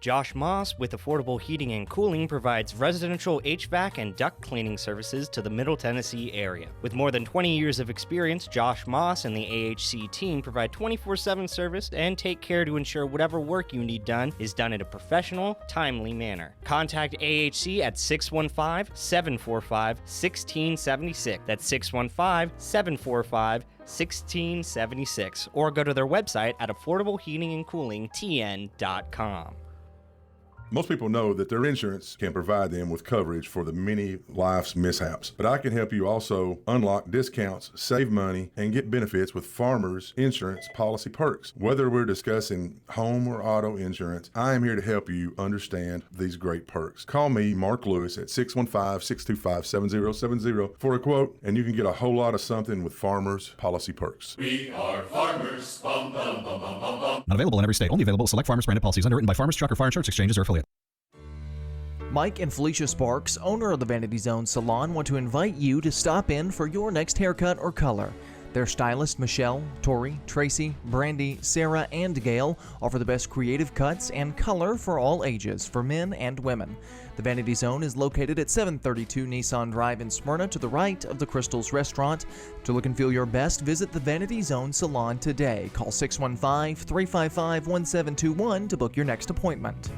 Josh Moss with Affordable Heating and Cooling provides residential HVAC and duct cleaning services to the Middle Tennessee area. With more than 20 years of experience, Josh Moss and the AHC team provide 24/7 service and take care to ensure whatever work you need done is done in a professional, timely manner. Contact AHC at 615-745-1676. That's 615-745-1676. Or go to their website at affordableheatingandcoolingtn.com. Most people know that their insurance can provide them with coverage for the many life's mishaps, but I can help you also unlock discounts, save money, and get benefits with Farmers Insurance policy perks. Whether we're discussing home or auto insurance, I am here to help you understand these great perks. Call me, Mark Lewis, at 615-625-7070 for a quote, and you can get a whole lot of something with Farmers policy perks. We are Farmers. Bum, bum, bum, bum, bum, bum. Not available in every state. Only available at select Farmers branded policies underwritten by Farmers Truck or Fire Insurance Exchanges or affiliate. Mike and Felicia Sparks, owner of the Vanity Zone Salon, want to invite you to stop in for your next haircut or color. Their stylists Michelle, Tori, Tracy, Brandy, Sarah, and Gail offer the best creative cuts and color for all ages, for men and women. The Vanity Zone is located at 732 Nissan Drive in Smyrna, to the right of the Crystals Restaurant. To look and feel your best, visit the Vanity Zone Salon today. Call 615-355-1721 to book your next appointment.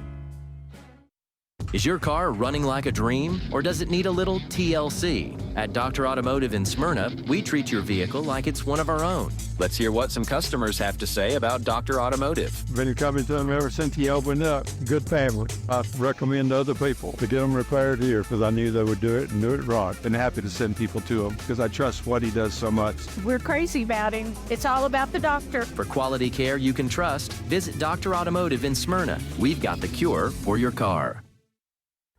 Is your car running like a dream, or does it need a little TLC? At Dr. Automotive in Smyrna, we treat your vehicle like it's one of our own. Let's hear what some customers have to say about Dr. Automotive. Been coming to them ever since he opened up. Good family. I recommend other people to get them repaired here because I knew they would do it and do it right. Been happy to send people to him because I trust what he does so much. We're crazy about him. It's all about the doctor. For quality care you can trust, visit Dr. Automotive in Smyrna. We've got the cure for your car.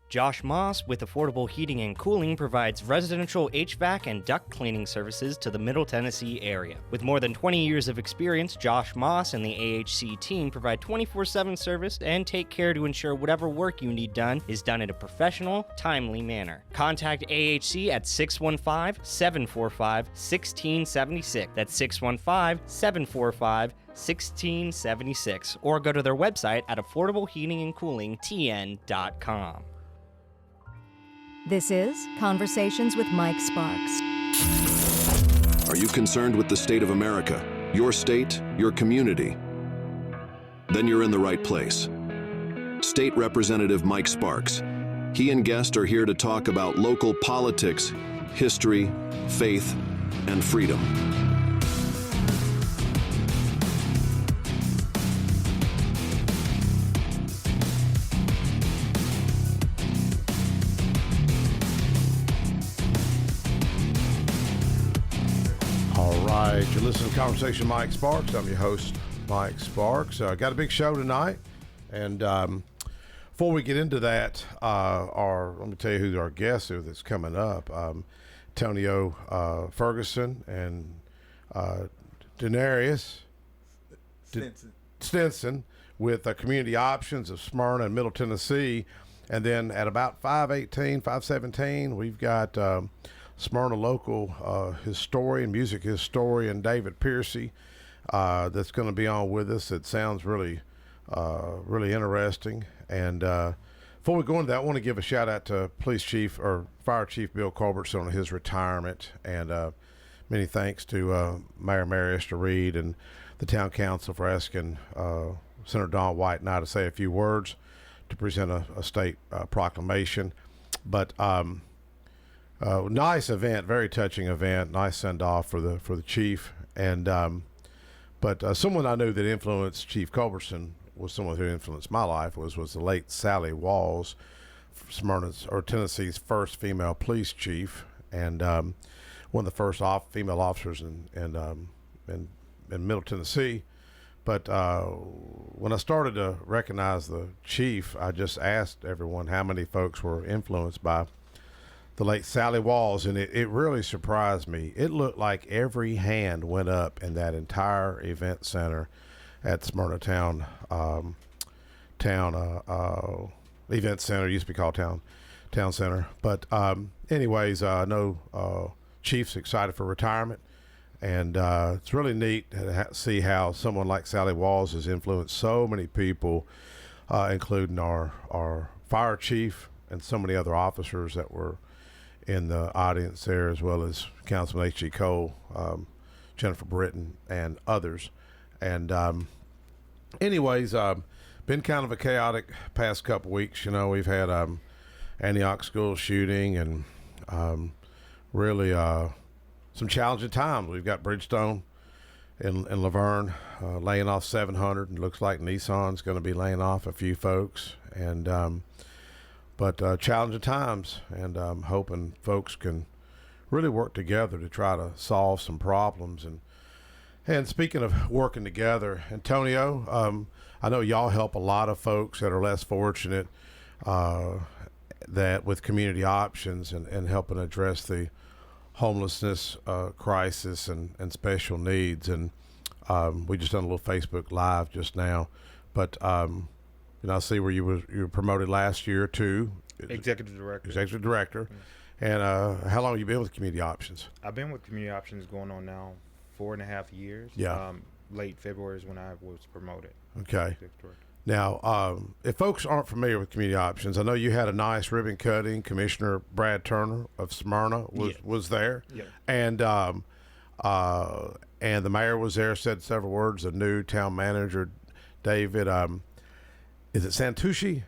Josh Moss with Affordable Heating and Cooling provides residential HVAC and duct cleaning services to the Middle Tennessee area. With more than 20 years of experience, Josh Moss and the AHC team provide 24/7 service and take care to ensure whatever work you need done is done in a professional, timely manner. Contact AHC at 615-745-1676. That's 615-745-1676. Or go to their website at affordableheatingandcoolingtn.com. This is Conversations with Mike Sparks. Are you concerned with the state of America, your state, your community? Then you're in the right place. State Representative Mike Sparks. He and guests are here to talk about local politics, history, faith, and freedom. You're listening to Conversation Mike Sparks. I'm your host, Mike Sparks. Got a big show tonight. And before we get into that, let me tell you who our guest is that's coming up. Antonio Ferguson and Denarius Stinson with Community Options of Smyrna and Middle Tennessee. And then at about 5:17, we've got Smyrna local historian, music historian David Piercy that's going to be on with us. It sounds really interesting. And before we go into that, I want to give a shout out to Fire Chief Bill Culbertson on his retirement, and many thanks to Mayor Mary Esther Reed and the Town Council for asking Senator Don White and I to say a few words to present a state proclamation. But nice event, very touching event, nice send off for the chief, and but someone I knew that influenced Chief Culbertson was someone who influenced my life was the late Sally Walls, Tennessee's first female police chief, and one of the first female officers in Middle Tennessee. But when I started to recognize the chief, I just asked everyone how many folks were influenced by the late Sally Walls, and it really surprised me. It looked like every hand went up in that entire event center at Smyrna Town Event Center. It used to be called Town Center. But anyways, I know Chief's excited for retirement, and it's really neat to see how someone like Sally Walls has influenced so many people including our fire chief and so many other officers that were in the audience there, as well as Councilman H.G. Cole, Jennifer Britton, and others. And anyways, been kind of a chaotic past couple weeks. You know, we've had Antioch school shooting and really some challenging times. We've got Bridgestone in Laverne laying off 700, and looks like Nissan's going to be laying off a few folks. And but challenging times, and I'm hoping folks can really work together to try to solve some problems. And speaking of working together, Antonio, I know y'all help a lot of folks that are less fortunate that with community options and helping address the homelessness crisis and special needs. And we just done a little Facebook Live just now, but I see where you were promoted last year to executive director. Mm-hmm. And how long have you been with Community Options? I've been with Community Options going on now 4.5 years. Yeah. Late February is when I was promoted. Okay. Now, if folks aren't familiar with Community Options, I know you had a nice ribbon cutting. Commissioner Brad Turner of Smyrna was there. Yeah. And the mayor was there, said several words. The new town manager, David, is it Santucci?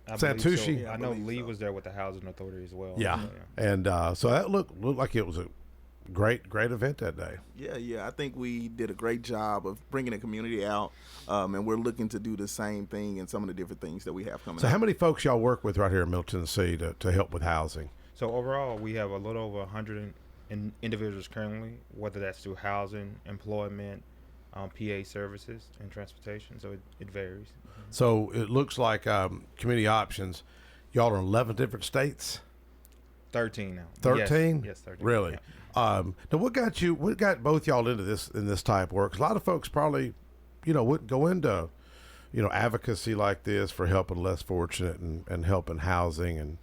Santucci. So. I know Lee was there with the Housing Authority as well. Yeah. And so that looked like it was a great event that day. Yeah. I think we did a great job of bringing the community out, and we're looking to do the same thing in some of the different things that we have coming. So how many folks y'all work with right here in Middle Tennessee to help with housing? So overall, we have a little over 100 individuals currently, whether that's through housing, employment, PA services, and transportation. So it varies. So it looks like Community Options, y'all are in 11 different states? 13 now. 13? Yes, 13. Really? Yeah. Now what got both y'all into this type of work? 'Cause a lot of folks probably, wouldn't go into, advocacy like this for helping less fortunate and helping housing and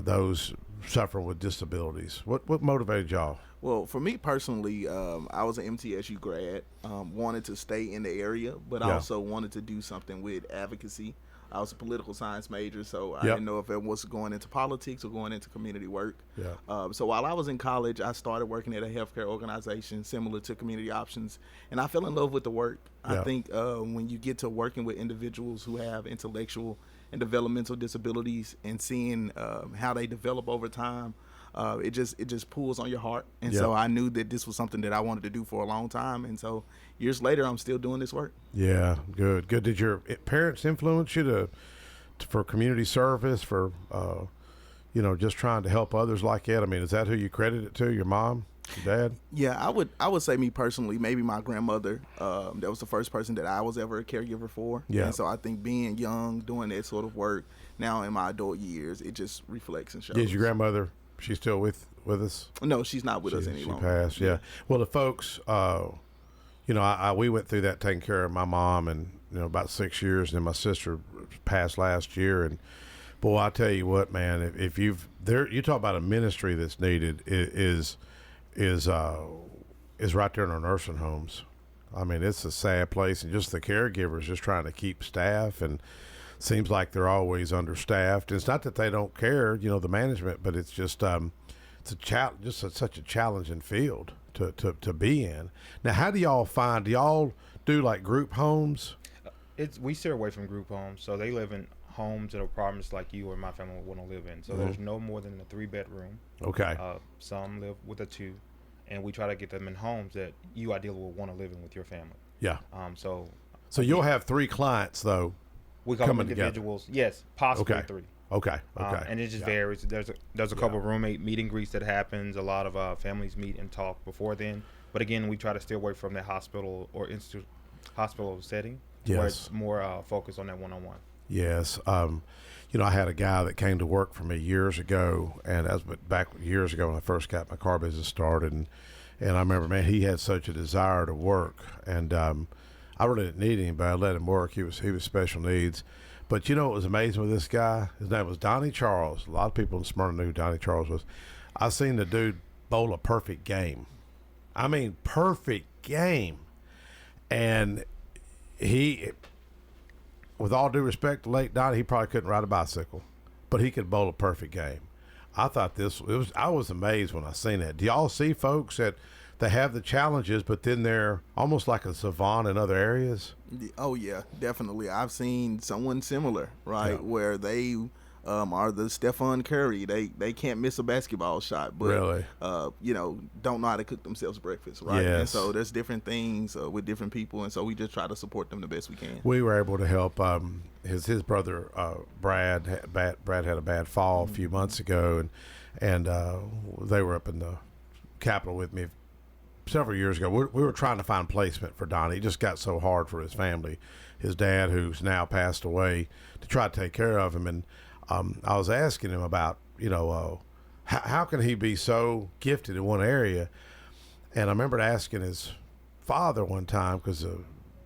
those suffering with disabilities. What motivated y'all? Well, for me personally, I was an MTSU grad, wanted to stay in the area, but I also wanted to do something with advocacy. I was a political science major, so I didn't know if it was going into politics or going into community work. Yeah. So while I was in college, I started working at a healthcare organization similar to Community Options, and I fell in love with the work. I think when you get to working with individuals who have intellectual and developmental disabilities and seeing how they develop over time, it just pulls on your heart. And so I knew that this was something that I wanted to do for a long time. And so years later, I'm still doing this work. Yeah, good. Did your parents influence you for community service, for, just trying to help others like that? I mean, is that who you credit it to, your mom, your dad? Yeah, I would say me personally, maybe my grandmother. That was the first person that I was ever a caregiver for. Yeah. And so I think being young, doing that sort of work, now in my adult years, it just reflects and shows. Is your grandmother... She's still with us? No, she's not with us any longer. She passed, yeah. Well, the folks, we went through that taking care of my mom and, about 6 years, and then my sister passed last year. And, boy, I tell you what, man, if you talk about a ministry that's needed is right there in our nursing homes. I mean, it's a sad place, and just the caregivers just trying to keep staff, and seems like they're always understaffed. It's not that they don't care, the management, but it's just such a challenging field to be in. Now, how do y'all do like group homes? We steer away from group homes, so they live in homes and apartments like you or my family would want to live in. So there's no more than a 3-bedroom. Okay. Some live with a 2, and we try to get them in homes that you ideally would want to live in with your family. Yeah. So you'll have 3 clients though. We call them individuals. Together. Yes, possibly 3. Okay. And it just varies. There's a couple of roommate meet and greets that happens. A lot of families meet and talk before then. But again, we try to stay away from the hospital or hospital setting, where it's more focused on that one-on-one. Yes. I had a guy that came to work for me years ago, and that was back years ago when I first got my car business started. And I remember, man, he had such a desire to work, and I really didn't need him, but I let him work. He was special needs. But what was amazing with this guy? His name was Donnie Charles. A lot of people in Smyrna knew who Donnie Charles was. I seen the dude bowl a perfect game. I mean, perfect game. And with all due respect to late Donnie, he probably couldn't ride a bicycle, but he could bowl a perfect game. I thought I was amazed when I seen that. Do y'all see folks that they have the challenges, but then they're almost like a savant in other areas? Oh yeah, definitely. I've seen someone similar, right, Yeah. where they are the Stephen Curry. They can't miss a basketball shot, but Really? Don't know how to cook themselves breakfast, right? Yes. And so there's different things with different people, and so we just try to support them the best we can. We were able to help his brother Brad had a bad fall a few months ago, and they were up in the Capitol with me several years ago. We were trying to find placement for Donnie. It just got so hard for his family, his dad, who's now passed away, to try to take care of him. And I was asking him about, how can he be so gifted in one area? And I remember asking his father one time, because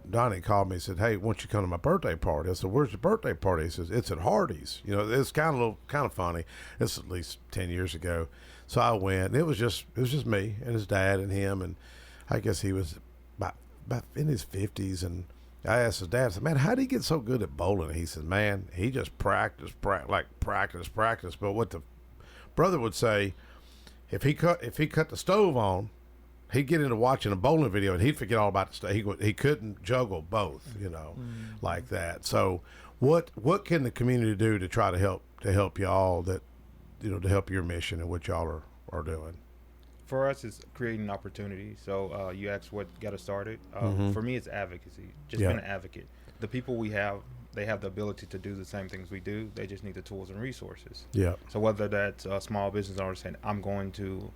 Donnie called me and said, "Hey, why don't you come to my birthday party?" I said, "Where's the birthday party?" He says, "It's at Hardee's." It's kind of funny. It's at least 10 years ago. So I went, and it was just me and his dad and him, and I guess he was about in his 50s. And I asked his dad, I said, "Man, how did he get so good at bowling?" He said, "Man, he just practiced. But what the brother would say, if he cut the stove on, he'd get into watching a bowling video and he'd forget all about the stove. He couldn't juggle both, like that. So what can the community do to try to help y'all to help your mission and what y'all are doing? For us, it's creating opportunity. So you asked what got us started. For me, it's advocacy. Just being an advocate. The people we have, they have the ability to do the same things we do. They just need the tools and resources. Yeah. So whether that's a small business owner saying, "I'm going to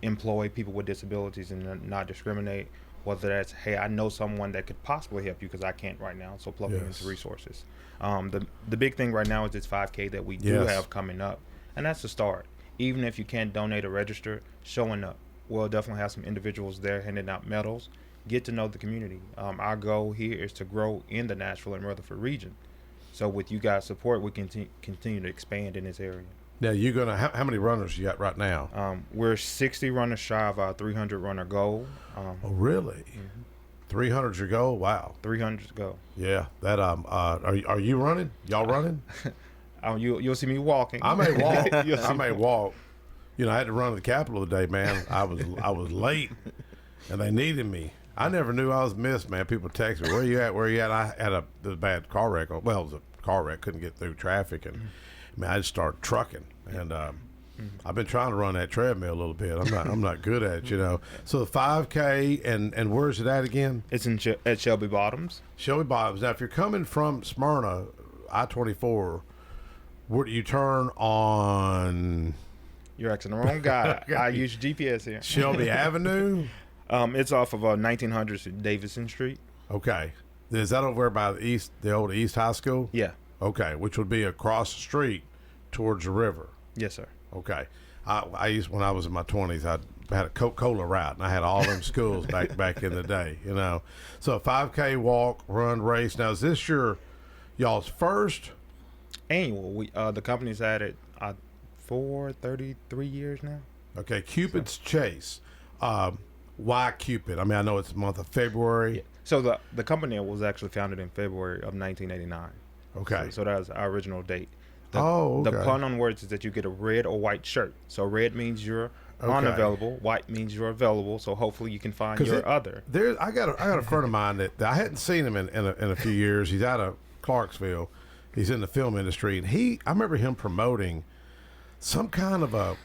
employ people with disabilities and not discriminate," whether that's, "Hey, I know someone that could possibly help you because I can't right now, so plug them into resources." The big thing right now is this 5K that we do have coming up, and that's the start. Even if you can't donate or register, showing up. We'll definitely have some individuals there handing out medals. Get to know the community. Our goal here is to grow in the Nashville and Rutherford region. So with you guys' support, we can continue to expand in this area. Now, you're going to, how many runners you got right now? We're 60 runners shy of our 300 runner goal. Oh, really? 300's your goal? Wow. 300's goal. Yeah. That are you running? Y'all running? You'll see me walking. I may walk. I may walk. I had to run to the Capitol today, man. I was late, and they needed me. I never knew I was missed, man. People text me, "Where you at? Where you at?" I had a bad car wreck. Well, it was a car wreck. Couldn't get through traffic, and I just started trucking. And I've been trying to run that treadmill a little bit. I'm not good at it, So the 5K, and where's it at again? It's at Shelby Bottoms. Shelby Bottoms. Now, if you're coming from Smyrna, I-24, where do you turn on? You're asking the wrong guy. I use GPS here. Shelby Avenue? It's off of 1900 Davidson Street. Okay. Is that over by the old East High School? Yeah. Okay, which would be across the street towards the river. Yes, sir. Okay. I used, when I was in my 20s, I had a Coca-Cola route, and I had all them schools back in the day, So a 5K walk, run, race. Now, is this y'all's first? Annual. The company's had it for 33 years now. Okay, Cupid's Chase. Why Cupid? I mean, I know it's the month of February. Yeah. So the company was actually founded in February of 1989. Okay. So that was our original date. Okay. The pun on words is that you get a red or white shirt. So red means you're unavailable. White means you're available. So hopefully you can find your other. I got a friend of mine that I hadn't seen him in a few years. He's out of Clarksville. He's in the film industry, and I remember him promoting some kind of a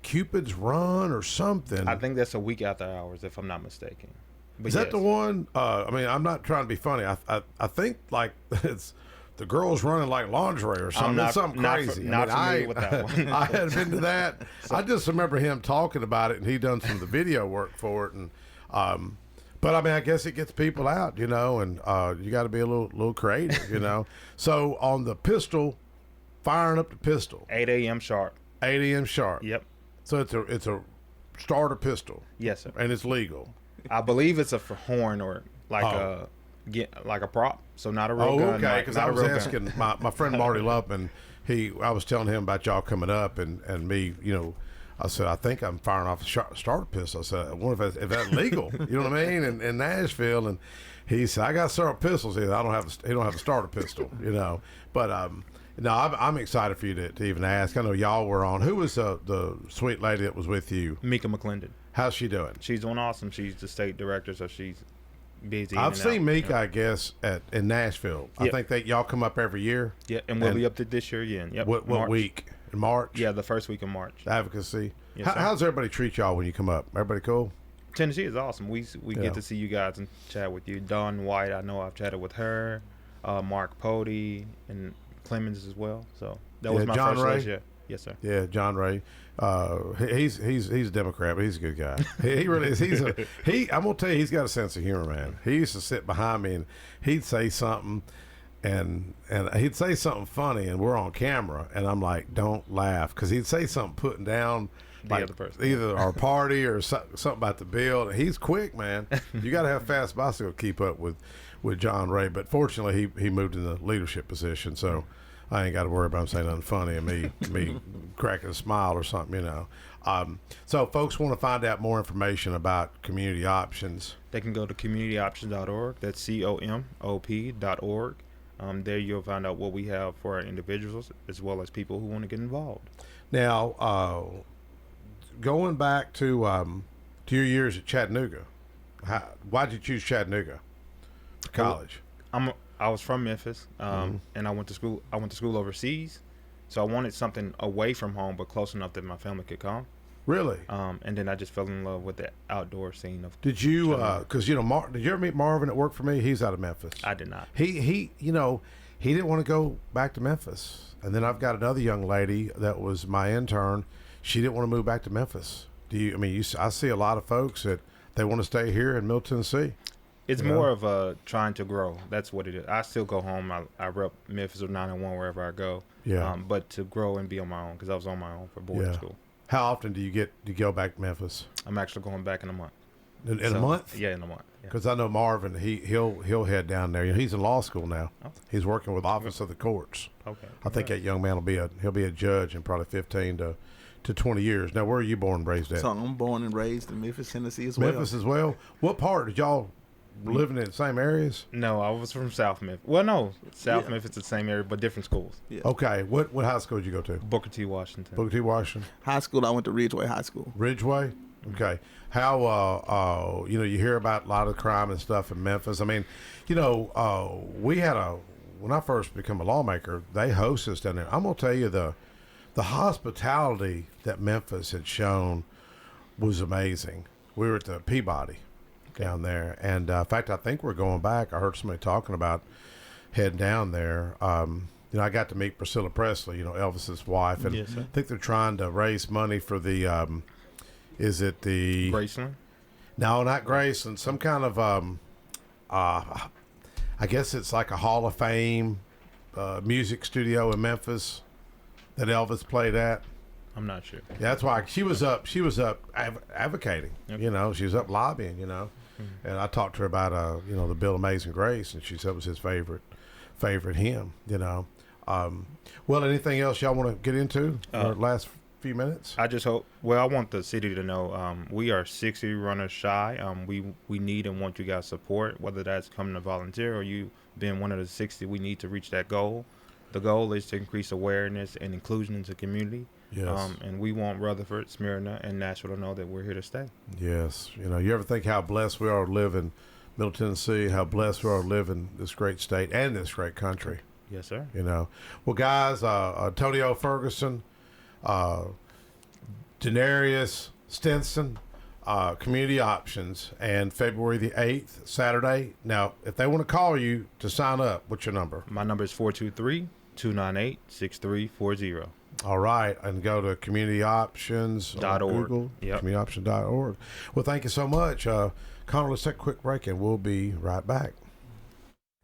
Cupid's Run or something. I think that's a week after hours, if I'm not mistaken. But is that the one? I mean, I'm not trying to be funny. I think like it's the girls running like lingerie or something. It's something crazy. Not familiar with that one. I hadn't been to that. I just remember him talking about it, and he done some of the video work for it. And but I mean, I guess it gets people out, and you got to be a little creative, So on the pistol, firing up the pistol. 8 a.m. sharp. 8 a.m. sharp. Yep. So it's a starter pistol. Yes, sir. And it's legal. I believe it's a horn or like a prop, so not a real gun. Okay, because I was asking my friend Marty Lupman. I was telling him about y'all coming up and me. I said, I think I'm firing off a starter pistol. I said, I wonder if that's legal. You know what I mean? In Nashville, and He said, "I got several pistols here. I don't have. He don't have a starter pistol, you know." But no, I'm excited for you to even ask. I know y'all were on. Who was the sweet lady that was with you? Mika McClendon. How's she doing? She's doing awesome. She's the state director, so she's busy. I've seen Mika, I guess, in Nashville. Yep. I think y'all come up every year. Yeah, and we'll be up to this year again. Yep. What week? In March? Yeah, the first week of March. Advocacy. Yes, how's everybody treat y'all when you come up? Everybody cool? Tennessee is awesome. We Yeah. get to see you guys and chat with you. Dawn White, I know I've chatted with her. Mark Pody and Clemens as well. So that was my John first Ray? relationship. Yes, sir. Yeah, John Ray. He's a Democrat, but he's a good guy. He really is. I'm gonna tell you, he's got a sense of humor, man. He used to sit behind me and he'd say something, and he'd say something funny, and we're on camera, and I'm like, don't laugh, because he'd say something putting down like other person. either our party or something about the bill. He's quick, man. You got to have fast bicycle to keep up with John Ray. But fortunately, he moved in the leadership position, so I ain't got to worry about him saying nothing funny and me cracking a smile or something, you know. So folks want to find out more information about community options. They can go to communityoptions.org. That's COMOP.org. There you'll find out what we have for our individuals as well as people who want to get involved. Now, going back to your years at Chattanooga, why did you choose Chattanooga for college? I was from Memphis, and I went to school. I went to school overseas, so I wanted something away from home but close enough that my family could come. Really? And then I just fell in love with the outdoor scene of. Did you? Because did you ever meet Marvin at work for me? He's out of Memphis. I did not. He didn't want to go back to Memphis, and then I've got another young lady that was my intern. She didn't want to move back to Memphis. I see a lot of folks that they want to stay here in Middle Tennessee. It's more of trying to grow. That's what it is. I still go home. I rep Memphis or 901 wherever I go. Yeah. But to grow and be on my own, because I was on my own for boarding school. How often do you go back to Memphis? I'm actually going back in a month. In a month? Yeah, in a month. Because I know Marvin, he'll head down there. He's in law school now. Oh. He's working with Office of the Courts. Okay. I think that young man he'll be a judge in probably 15 to 20 years. Now, where are you born and raised at? So I'm born and raised in Memphis, Tennessee as well. Memphis as well. What part did y'all living in the same areas? No, I was from South Memphis. Well, no, South Memphis is the same area, but different schools. Yeah. Okay. What high school did you go to? Booker T. Washington. Booker T. Washington. High school, I went to Ridgeway High School. Ridgeway? Okay. How, you hear about a lot of crime and stuff in Memphis. I mean, we had when I first became a lawmaker, they hosted us down there. I'm going to tell you the hospitality that Memphis had shown was amazing. We were at the Peabody down there. And in fact, I think we're going back. I heard somebody talking about heading down there. I got to meet Priscilla Presley, Elvis's wife. And Yes, sir. I think they're trying to raise money for the, is it the... Graceland? No, not Graceland. Some kind of, I guess it's like a Hall of Fame music studio in Memphis that Elvis played at. I'm not sure. Yeah, that's why she was up advocating. Yep. She was up lobbying. And I talked to her about the Bill Amazing Grace, and she said it was his favorite hymn. Well, anything else y'all want to get into in the last few minutes? I just hope. Well, I want the city to know we are 60 runners shy. We need and want you guys' support, whether that's coming to volunteer or you being one of the 60. We need to reach that goal. The goal is to increase awareness and inclusion into the community. Yes. And we want Rutherford, Smyrna, and Nashville to know that we're here to stay. Yes. You ever think how blessed we are to live in Middle Tennessee, how blessed we are to live in this great state and this great country? Yes, sir. Well, guys, Antonio Ferguson, Denarius Stinson, Community Options, and February the 8th, Saturday. Now, if they want to call you to sign up, what's your number? My number is 423-298-6340. All right, and go to communityoptions.org. Google, yep. communityoptions.org. Well, thank you so much. Connor, let's take a quick break, and we'll be right back.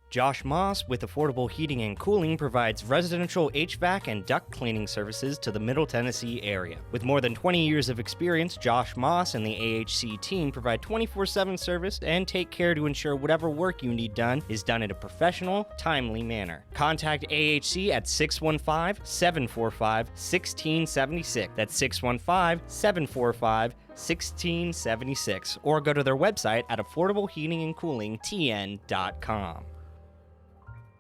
Josh Moss with Affordable Heating and Cooling provides residential HVAC and duct cleaning services to the Middle Tennessee area. With more than 20 years of experience, Josh Moss and the AHC team provide 24/7 service and take care to ensure whatever work you need done is done in a professional, timely manner. Contact AHC at 615-745-1676. That's 615-745-1676. 1676, or go to their website at affordableheatingandcoolingtn.com.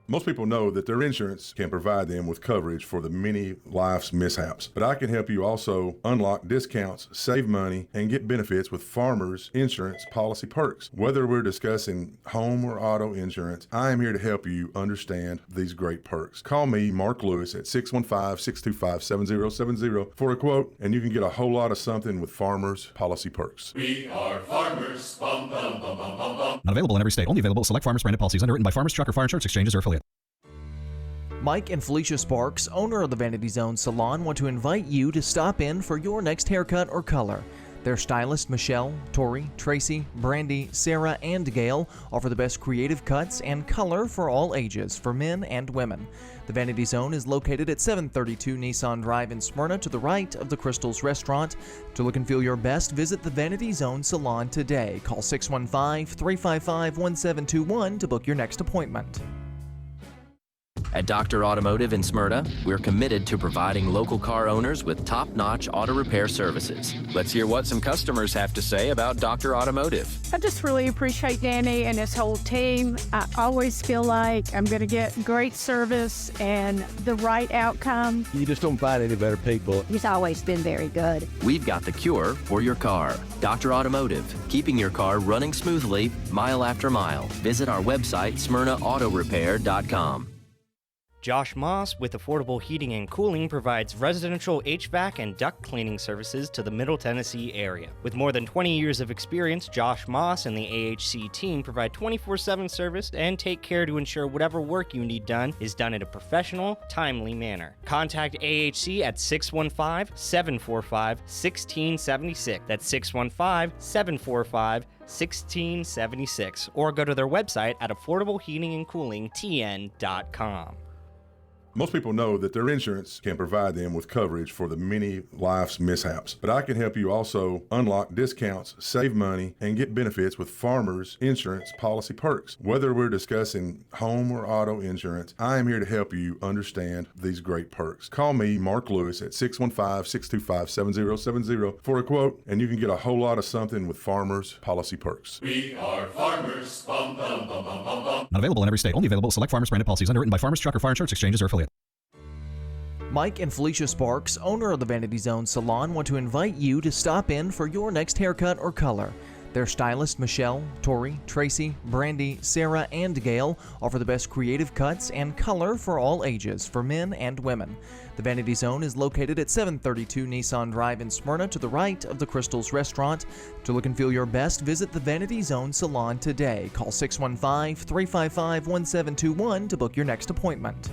Most people know that their insurance can provide them with coverage for the many life's mishaps, but I can help you also unlock discounts, save money, and get benefits with Farmers Insurance policy perks. Whether we're discussing home or auto insurance, I am here to help you understand these great perks. Call me, Mark Lewis, at 615-625-7070 for a quote, and you can get a whole lot of something with Farmers policy perks. We are farmers. Bum, bum, bum, bum, bum, bum. Not available in every state. Only available at select Farmers branded policies underwritten by Farmers Truck or Fire Insurance Exchanges or affiliate. Mike and Felicia Sparks, owner of the Vanity Zone Salon, want to invite you to stop in for your next haircut or color. Their stylists Michelle, Tori, Tracy, Brandy, Sarah, and Gail offer the best creative cuts and color for all ages, for men and women. The Vanity Zone is located at 732 Nissan Drive in Smyrna, to the right of the Crystals Restaurant. To look and feel your best, visit the Vanity Zone Salon today. Call 615-355-1721 to book your next appointment. At Dr. Automotive in Smyrna, we're committed to providing local car owners with top-notch auto repair services. Let's hear what some customers have to say about Dr. Automotive. I just really appreciate Danny and his whole team. I always feel like I'm going to get great service and the right outcome. You just don't find any better people. He's always been very good. We've got the cure for your car. Dr. Automotive, keeping your car running smoothly, mile after mile. Visit our website, smyrnaautorepair.com. Josh Moss with Affordable Heating and Cooling provides residential HVAC and duct cleaning services to the Middle Tennessee area. With more than 20 years of experience, Josh Moss and the AHC team provide 24/7 service and take care to ensure whatever work you need done is done in a professional, timely manner. Contact AHC at 615-745-1676. That's 615-745-1676. Or go to their website at affordableheatingandcoolingtn.com. Most people know that their insurance can provide them with coverage for the many life's mishaps, but I can help you also unlock discounts, save money, and get benefits with Farmers Insurance policy perks. Whether we're discussing home or auto insurance, I am here to help you understand these great perks. Call me, Mark Lewis, at 615-625-7070 for a quote, and you can get a whole lot of something with Farmers policy perks. We are farmers. Bum, bum, bum, bum, bum, bum. Not available in every state. Only available at select Farmers branded policies underwritten by Farmers Truck or Fire Insurance Exchanges or affiliate. Mike and Felicia Sparks, owner of the Vanity Zone Salon, want to invite you to stop in for your next haircut or color. Their stylists Michelle, Tori, Tracy, Brandy, Sarah, and Gail offer the best creative cuts and color for all ages, for men and women. The Vanity Zone is located at 732 Nissan Drive in Smyrna, to the right of the Crystals Restaurant. To look and feel your best, visit the Vanity Zone Salon today. Call 615-355-1721 to book your next appointment.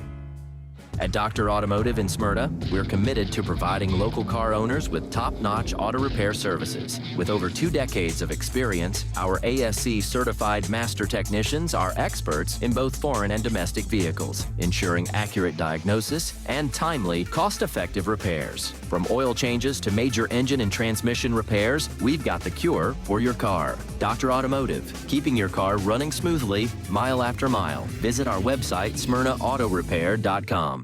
At Dr. Automotive in Smyrna, we're committed to providing local car owners with top-notch auto repair services. With over 2 decades of experience, our ASC certified master technicians are experts in both foreign and domestic vehicles, ensuring accurate diagnosis and timely, cost-effective repairs. From oil changes to major engine and transmission repairs, we've got the cure for your car. Dr. Automotive, keeping your car running smoothly, mile after mile. Visit our website, smyrnaautorepair.com.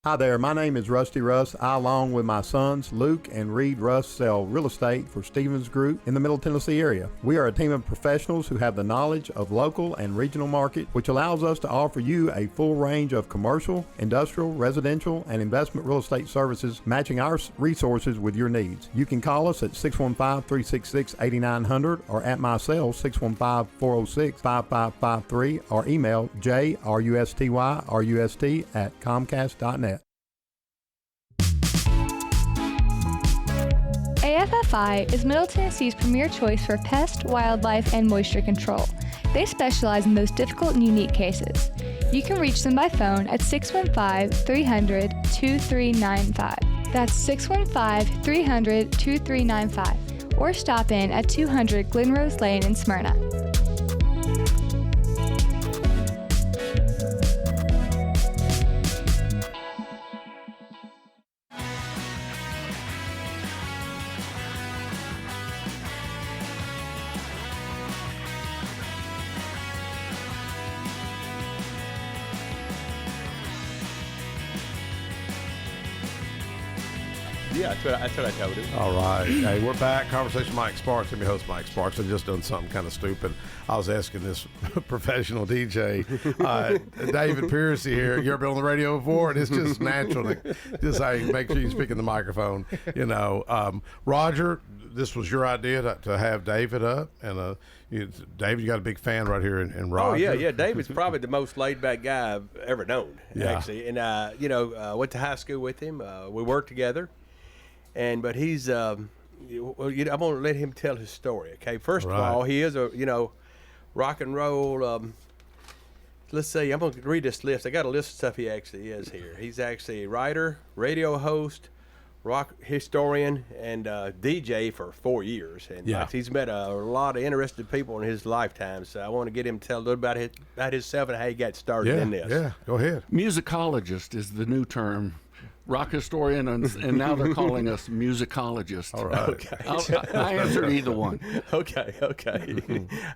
Hi there, my name is Rusty Russ. I, along with my sons, Luke and Reed Russ, sell real estate for Stevens Group in the Middle Tennessee area. We are a team of professionals who have the knowledge of local and regional market, which allows us to offer you a full range of commercial, industrial, residential, and investment real estate services, matching our resources with your needs. You can call us at 615-366-8900 or at my cell 615-406-5553 or email jrustyrust@comcast.net. AFFI is Middle Tennessee's premier choice for pest, wildlife, and moisture control. They specialize in those difficult and unique cases. You can reach them by phone at 615-300-2395. That's 615-300-2395. Or stop in at 200 Glenrose Lane in Smyrna. Yeah, that's what I told him. All right. Hey, we're back. Conversation with Mike Sparks. I'm your host, Mike Sparks. I've just done something kind of stupid. I was asking this professional DJ, David Piercy here. You ever been on the radio before? And it's just natural to just make sure you speak in the microphone. Roger, this was your idea to have David up. And David, you got a big fan right here in Roger. Oh, yeah. David's probably the most laid-back guy I've ever known, actually. And, went to high school with him. We worked together. But he's, I'm going to let him tell his story, okay? First of all, he is a, rock and roll, let's see, I'm going to read this list. I got a list of stuff he actually is here. He's actually a writer, radio host, rock historian, and DJ for 4 years. And he's met a lot of interesting people in his lifetime, so I want to get him to tell a little about himself and how he got started in this. Yeah, go ahead. Musicologist is the new term. Rock historian, and now they're calling us musicologists. All right. Okay. I answered either one. Okay.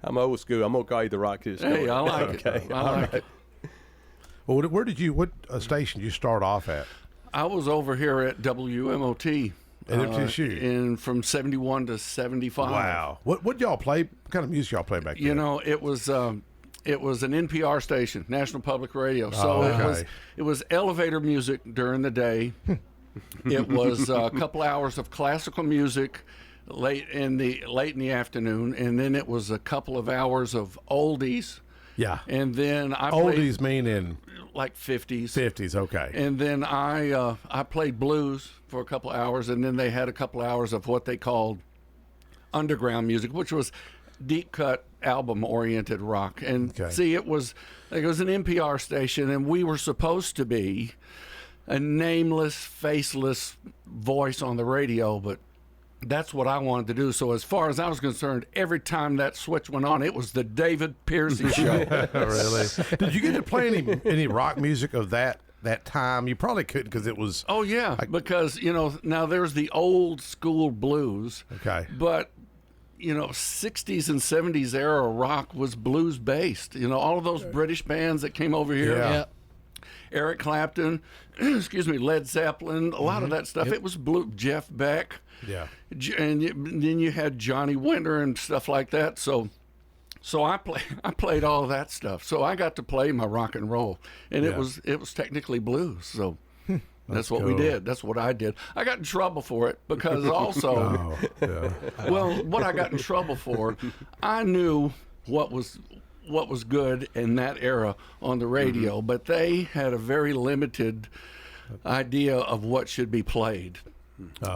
I'm old school. I'm going to call you the rock historian. Hey, I like it. I like it. Well, what station did you start off at? I was over here at WMOT. At MTSU? From 71 to 75. Wow. What y'all play? What kind of music y'all play back then? It was an NPR station, National Public Radio. So it was elevator music during the day. It was a couple hours of classical music late in the afternoon, and then it was a couple of hours of oldies. Yeah. And then I oldies meaning like 50s. 50s, okay. And then I played blues for a couple hours, and then they had a couple hours of what they called underground music, which was deep cut album-oriented rock. And see, it was an NPR station, and we were supposed to be a nameless, faceless voice on the radio, but that's what I wanted to do. So as far as I was concerned, every time that switch went on, it was the David Piercy show. Really? Did you get to play any rock music of that time? You probably couldn't because it was... Oh, yeah, because, now there's the old school blues. Okay. But 60s and 70s era rock was blues based. All of those British bands that came over here. Yeah. Eric Clapton, Led Zeppelin, a lot of that stuff. It was blue. Jeff Beck. Yeah. And then you had Johnny Winter and stuff like that. So I played all of that stuff. So I got to play my rock and roll, and it was technically blues. So. That's what we did. That's what I did. I got in trouble for it because also, what I got in trouble for, I knew what was good in that era on the radio, but they had a very limited idea of what should be played.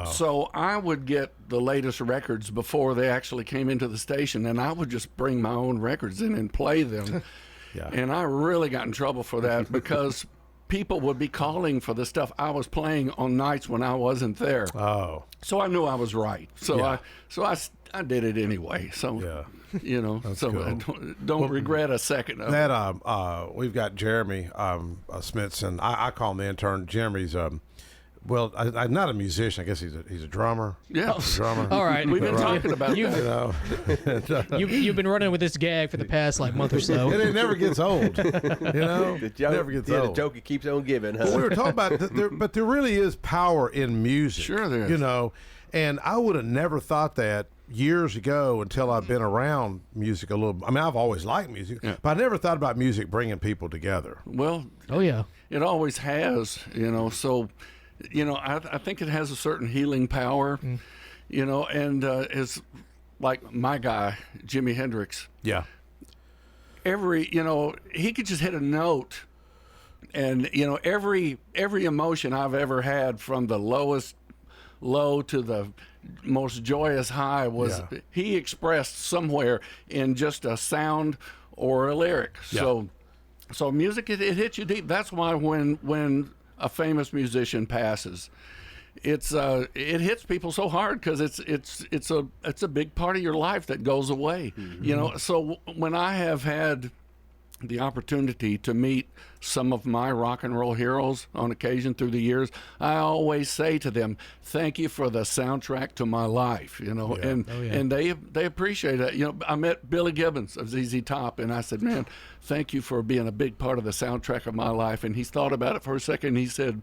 So I would get the latest records before they actually came into the station, and I would just bring my own records in and play them. And I really got in trouble for that because people would be calling for the stuff I was playing on nights when I wasn't there. Oh. So I knew I was right. So I did it anyway. So cool. I don't regret a second of that. We've got Jeremy Smithson. I call him the intern. Jeremy's I'm not a musician. I guess he's a drummer. Yeah, a drummer. All right, we've been talking about that. You've been running with this gag for the past month or so. And it never gets old. The joke, never gets old. The joke it keeps on giving. Huh? Well, we were talking about but there really is power in music. Sure, there is. And I would have never thought that years ago until I've been around music a little. I mean, I've always liked music, but I never thought about music bringing people together. Well, it always has. So. I think it has a certain healing power, and it's like my guy, Jimi Hendrix. Yeah. He could just hit a note, and, every emotion I've ever had from the lowest low to the most joyous high was he expressed somewhere in just a sound or a lyric. Yeah. So music, it hits you deep. That's why when a famous musician passes, it hits people so hard because it's a big part of your life that goes away. So when I have had the opportunity to meet some of my rock and roll heroes on occasion through the years, I always say to them, thank you for the soundtrack to my life, and they appreciate it. I met Billy Gibbons of ZZ Top, and I said, man, thank you for being a big part of the soundtrack of my life. And he thought about it for a second, and he said,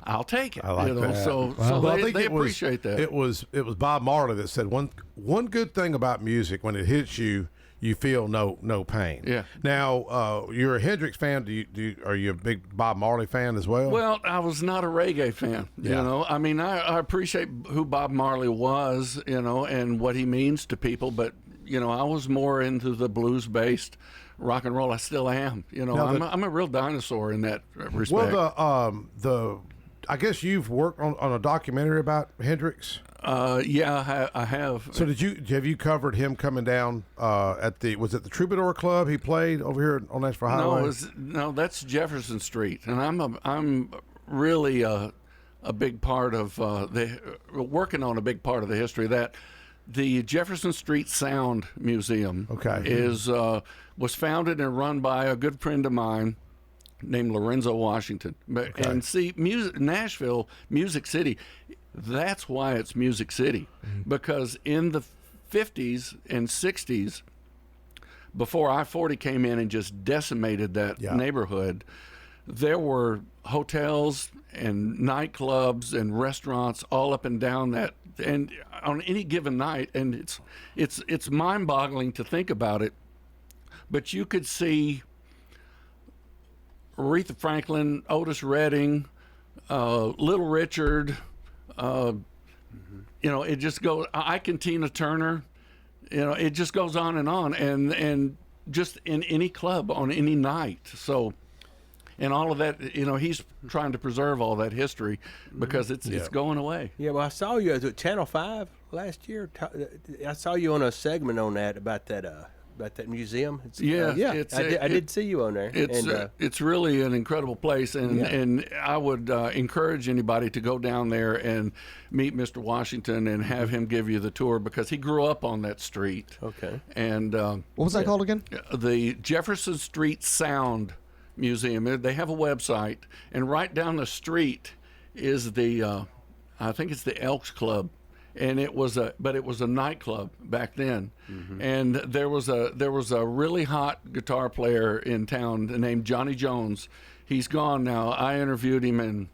I'll take it. I like that. So I think they it was, appreciate that. It was Bob Marley that said one good thing about music: when it hits you, you feel no pain. Yeah. Now you're a Hendrix fan. Are you a big Bob Marley fan as well? Well, I was not a reggae fan. You know, I mean, I appreciate who Bob Marley was, and what he means to people, but I was more into the blues-based rock and roll. I still am. I'm a real dinosaur in that respect. Well, I guess you've worked on a documentary about Hendrix. Yeah, I have. So have you covered him coming down was it the Troubadour Club he played over here on Nashville Highway? No, that's Jefferson Street, and I'm really a big part of working on a big part of the history of that. The Jefferson Street Sound Museum was founded and run by a good friend of mine named Lorenzo Washington. And see, Nashville, Music City, that's why it's Music City. Because in the 50s and 60s, before I-40 came in and just decimated that neighborhood, there were hotels and nightclubs and restaurants all up and down that, and on any given night, and it's mind-boggling to think about it, but you could see Aretha Franklin, Otis Redding, Little Richard, it just goes, Tina Turner, it just goes on, and just in any club on any night. So, and all of that, he's trying to preserve all that history because it's going away. Yeah, well, I saw you at Channel 5 last year. I saw you on a segment on that about that museum. I did see you on there. It's really an incredible place, and I would encourage anybody to go down there and meet Mr. Washington and have him give you the tour, because he grew up on that street. Okay. And what was that called again? The Jefferson Street Sound Museum. They have a website, and right down the street is the I think it's the Elks Club. And it was a nightclub back then, and there was a really hot guitar player in town named Johnny Jones. He's gone now. I interviewed him in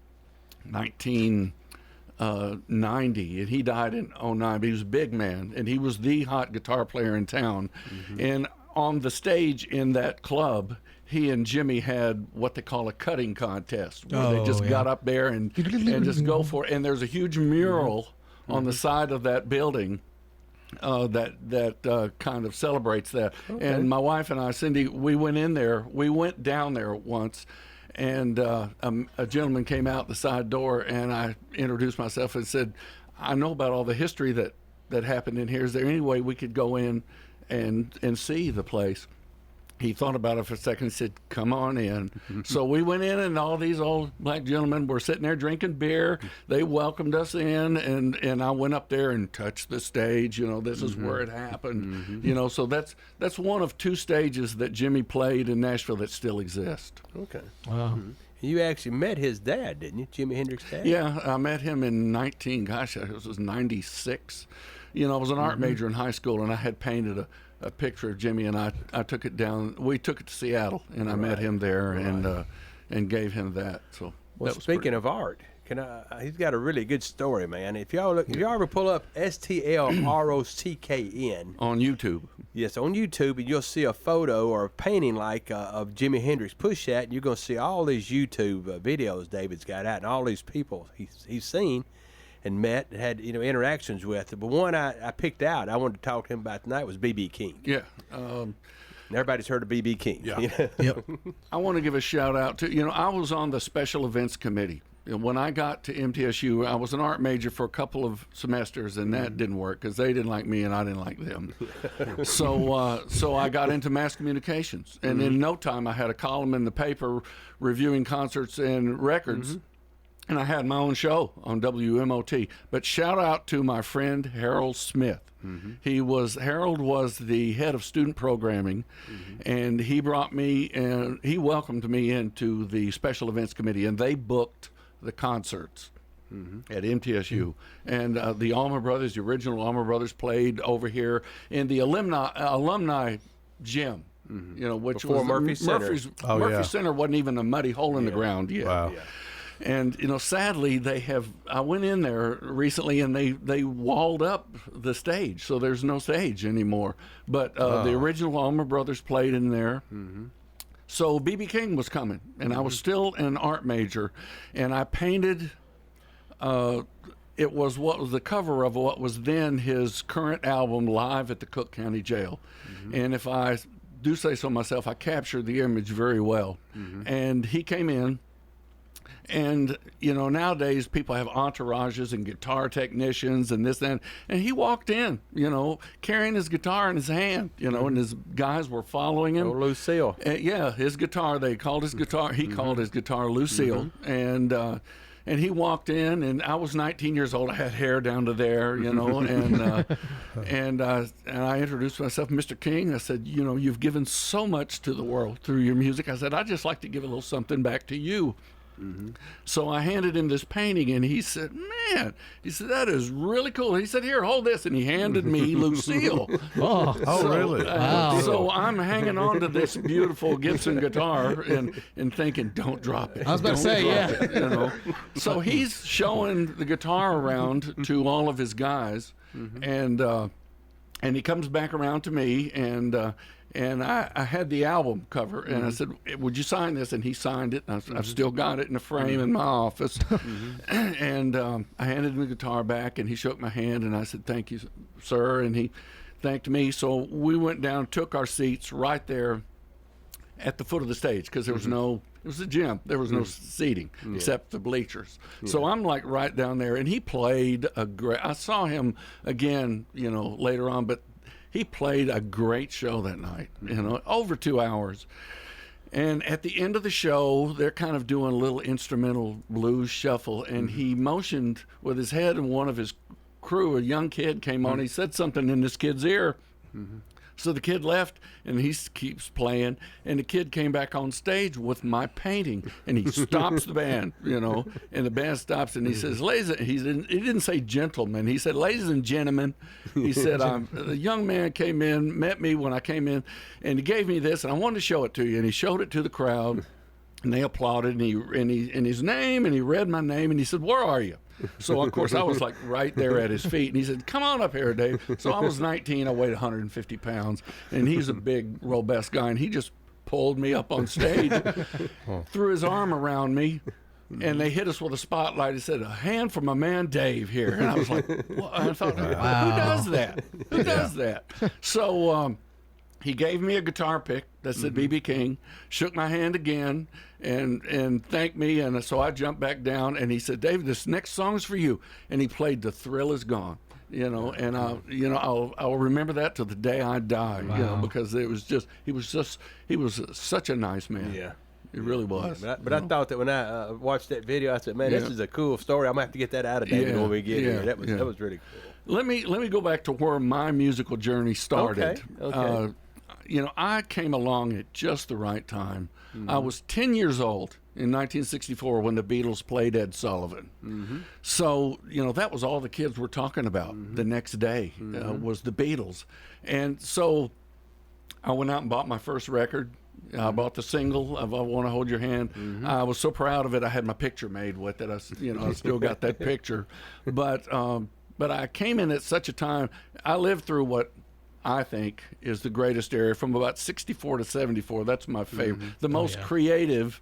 1990, and he died in 2009. But he was a big man, and he was the hot guitar player in town. And on the stage in that club, he and Jimmy had what they call a cutting contest, where they just got up there and just go for it. And there's a huge mural on the side of that building that kind of celebrates that. Okay. And my wife and I, Cindy, we went down there once, and a gentleman came out the side door, and I introduced myself and said, I know about all the history that happened in here. Is there any way we could go in and see the place? He thought about it for a second and said, come on in. So we went in, and all these old black gentlemen were sitting there drinking beer. They welcomed us in, and I went up there and touched the stage. This is where it happened. So that's one of two stages that Jimmy played in Nashville that still exist. Okay. Wow. You actually met his dad, didn't you? Jimi Hendrix's dad? Yeah, I met him in 96. I was an art major in high school, and I had painted a picture of Jimmy, and I took it down. We took it to Seattle, and I met him there and gave him that. So, well, speaking of art, he's got a really good story, man. If y'all ever pull up STLROCKN on YouTube, yes, on YouTube, and you'll see a photo or a painting of Jimi Hendrix. Push that, and you're going to see all these YouTube videos David's got out, and all these people he's seen and met and had interactions with. But one I picked out, I wanted to talk to him about tonight, was B.B. King. Yeah. Everybody's heard of B.B. King. Yeah. Yep. I want to give a shout out to, I was on the special events committee. When I got to MTSU, I was an art major for a couple of semesters, and that didn't work because they didn't like me and I didn't like them. So I got into mass communications, and in no time I had a column in the paper reviewing concerts and records. And I had my own show on WMOT. But shout out to my friend Harold Smith. Harold was the head of student programming, and he brought me and he welcomed me into the special events committee, and they booked the concerts at MTSU. And the Allman Brothers, the original Allman Brothers, played over here in the alumni gym. Which before was Murphy Center. Murphy Center wasn't even a muddy hole in the ground yet. Wow. And sadly, I went in there recently, and they walled up the stage, so there's no stage anymore. But the original Allman Brothers played in there. Mm-hmm. So B.B. King was coming, and I was still an art major, and I painted. It was what was the cover of what was then his current album, Live at the Cook County Jail. Mm-hmm. And if I do say so myself, I captured the image very well. Mm-hmm. And he came in, and nowadays people have entourages and guitar technicians and this and he walked in, carrying his guitar in his hand, and his guys were following him. Oh, Lucille. Yeah, his guitar. They called his guitar. He called his guitar Lucille, and he walked in, and I was 19 years old. I had hair down to there, and I introduced myself, Mr. King. I said, you've given so much to the world through your music. I said, I'd just like to give a little something back to you. Mm-hmm. So I handed him this painting, and he said, man, that is really cool. He said, here, hold this, and he handed me Lucille. Really? Wow. So I'm hanging on to this beautiful Gibson guitar and thinking, don't drop it. I was about to say, yeah. So he's showing the guitar around to all of his guys, and he comes back around to me, and I had the album cover, and I said, would you sign this? And he signed it. And I've still got it in a frame in my office. And I handed him the guitar back, and he shook my hand, and I said, thank you, sir. And he thanked me. So we went down, took our seats right there at the foot of the stage, because there was it was a gym. There was no seating except the bleachers. So I'm like right down there, and he played I saw him again, later on, but he played a great show that night, over 2 hours. And at the end of the show, they're kind of doing a little instrumental blues shuffle, and he motioned with his head, and one of his crew, a young kid, came on. He said something in this kid's ear. So the kid left, and he keeps playing, and the kid came back on stage with my painting, and he stops the band, and the band stops, and he says, he didn't say gentlemen, he said, ladies and gentlemen, he said, the young man came in, met me when I came in, and he gave me this, and I wanted to show it to you, and he showed it to the crowd, and they applauded, and his name, and he read my name, and he said, where are you? So, of course, I was like right there at his feet. And he said, come on up here, Dave. So I was 19. I weighed 150 pounds. And he's a big, robust guy. And he just pulled me up on stage, threw his arm around me. And they hit us with a spotlight. He said, a hand for my man Dave here. And I was like, well, I thought, wow. Who does that? Who does that? So he gave me a guitar pick that said B.B. King, shook my hand again, and thanked me. And so I jumped back down, and he said, Dave, this next song's for you. And he played The Thrill Is Gone. And I'll remember that till the day I die. Wow. Because he was such a nice man. Yeah. It really was. But I thought that when I watched that video, I said, man, this is a cool story. I'm going to have to get that out of David when we get here. That was really cool. Let me go back to where my musical journey started. Okay. I came along at just the right time. Mm-hmm. I was 10 years old in 1964 when the Beatles played Ed Sullivan. Mm-hmm. So, that was all the kids were talking about the next day was the Beatles. And so I went out and bought my first record. I bought the single of I Want to Hold Your Hand. Mm-hmm. I was so proud of it. I had my picture made with it. I still got that picture. But I came in at such a time. I lived through what I think is the greatest era from about 64 to 74. That's my favorite. The most creative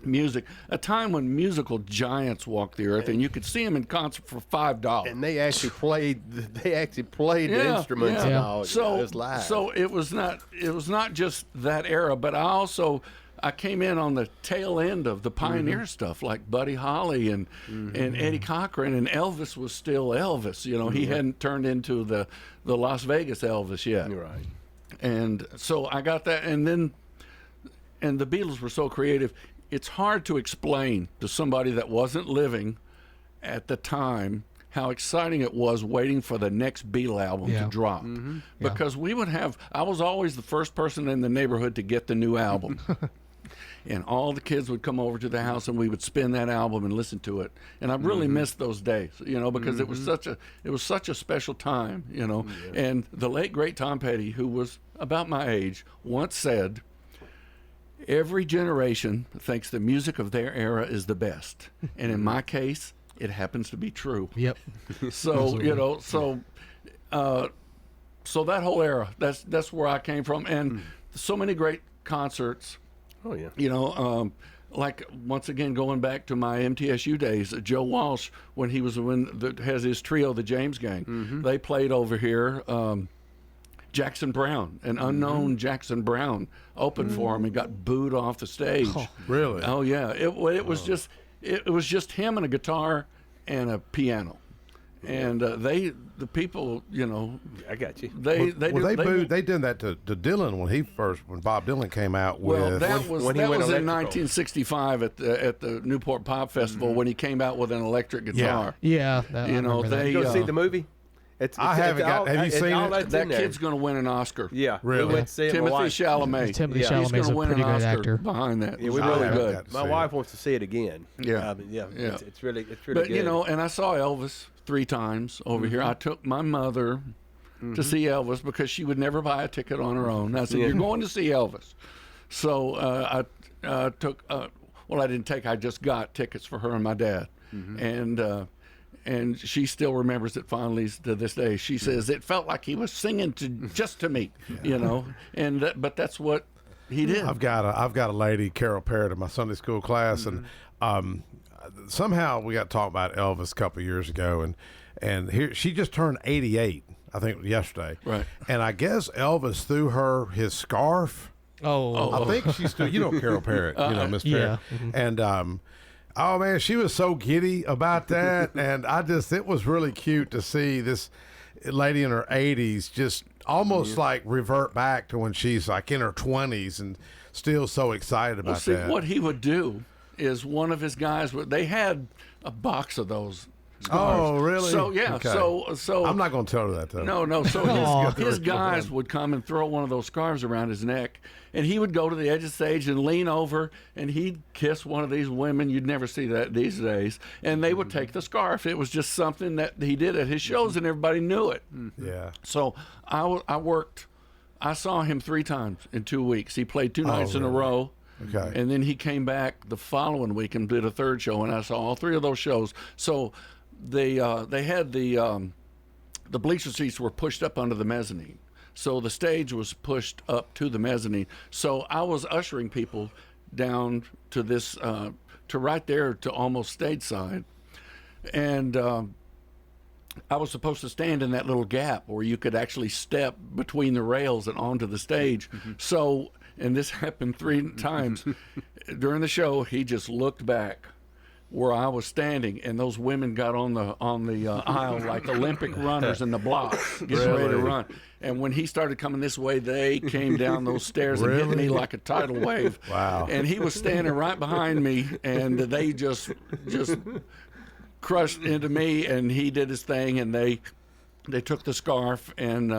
music. A time when musical giants walked the earth, and you could see them in concert for $5. And they actually played. The instruments and all. So it was live. So it was not just that era, but I came in on the tail end of the pioneer stuff, like Buddy Holly and Eddie Cochran, and Elvis was still Elvis. He hadn't turned into the Las Vegas Elvis yet. You're right. And so I got that, and the Beatles were so creative. It's hard to explain to somebody that wasn't living at the time how exciting it was waiting for the next Beatle album to drop. Mm-hmm. Because I was always the first person in the neighborhood to get the new album. And all the kids would come over to the house, and we would spin that album and listen to it. And I really missed those days, because it was such a special time, And the late great Tom Petty, who was about my age, once said, every generation thinks the music of their era is the best, and in my case, it happens to be true. Yep. So so that whole era, that's where I came from, and so many great concerts. Oh yeah. Like once again going back to my MTSU days, Joe Walsh when he was has his trio, the James Gang. They played over here. Jackson Brown, an unknown Jackson Brown, opened for him and got booed off the stage. Oh, really? Oh yeah. It was just him and a guitar and a piano. And the people, I got you. They did that to Dylan when Bob Dylan came out with. Well, that was in 1965 at the Newport Pop Festival when he came out with an electric guitar. Yeah. You go see the movie. Have you seen it? That kid's going to win an Oscar. Yeah, really. We went to see Timothy Chalamet. Timothy Chalamet's He's going to win an Oscar actor behind that. Yeah, we really good. My wife wants to see it again. Yeah, It's really but, good. And I saw Elvis 3 times over here. I took my mother to see Elvis because she would never buy a ticket on her own. I said, "You're going to see Elvis," so I took. I didn't take. I just got tickets for her and my dad, and she still remembers it fondly to this day. She says it felt like he was singing just to me, but that's what he did. I've got a lady, Carol Parrott, in my Sunday school class, and somehow we got to talk about Elvis a couple of years ago, and here she just turned 88, I think yesterday, right? And I guess Elvis threw her his scarf. I think she's still, Carol Parrott, Miss Parrott, and. Oh man, she was so giddy about that, and it was really cute to see this lady in her 80s just almost like revert back to when she's like in her 20s and still so excited about that. What he would do is one of his guys they had a box of those scarves. Oh, really? So yeah, okay. so I'm not going to tell her that though. No. So his guys would come and throw one of those scarves around his neck, and he would go to the edge of the stage and lean over, and he'd kiss one of these women. You'd never see that these days. And they would take the scarf. It was just something that he did at his shows, and everybody knew it. Yeah. So I saw him 3 times in 2 weeks. He played 2 nights in a row. Okay. And then he came back the following week and did a 3rd show, and I saw all 3 of those shows. So they had the bleacher seats were pushed up under the mezzanine. So the stage was pushed up to the mezzanine. So I was ushering people down to this, to right there to almost stage side. And I was supposed to stand in that little gap where you could actually step between the rails and onto the stage. So, and this happened 3 times. During the show, he just looked back where I was standing, and those women got on the aisle like Olympic runners in the blocks, getting ready to run. And when he started coming this way, they came down those stairs and hit me like a tidal wave. Wow! And he was standing right behind me, and they just crushed into me, and he did his thing, and they took the scarf, and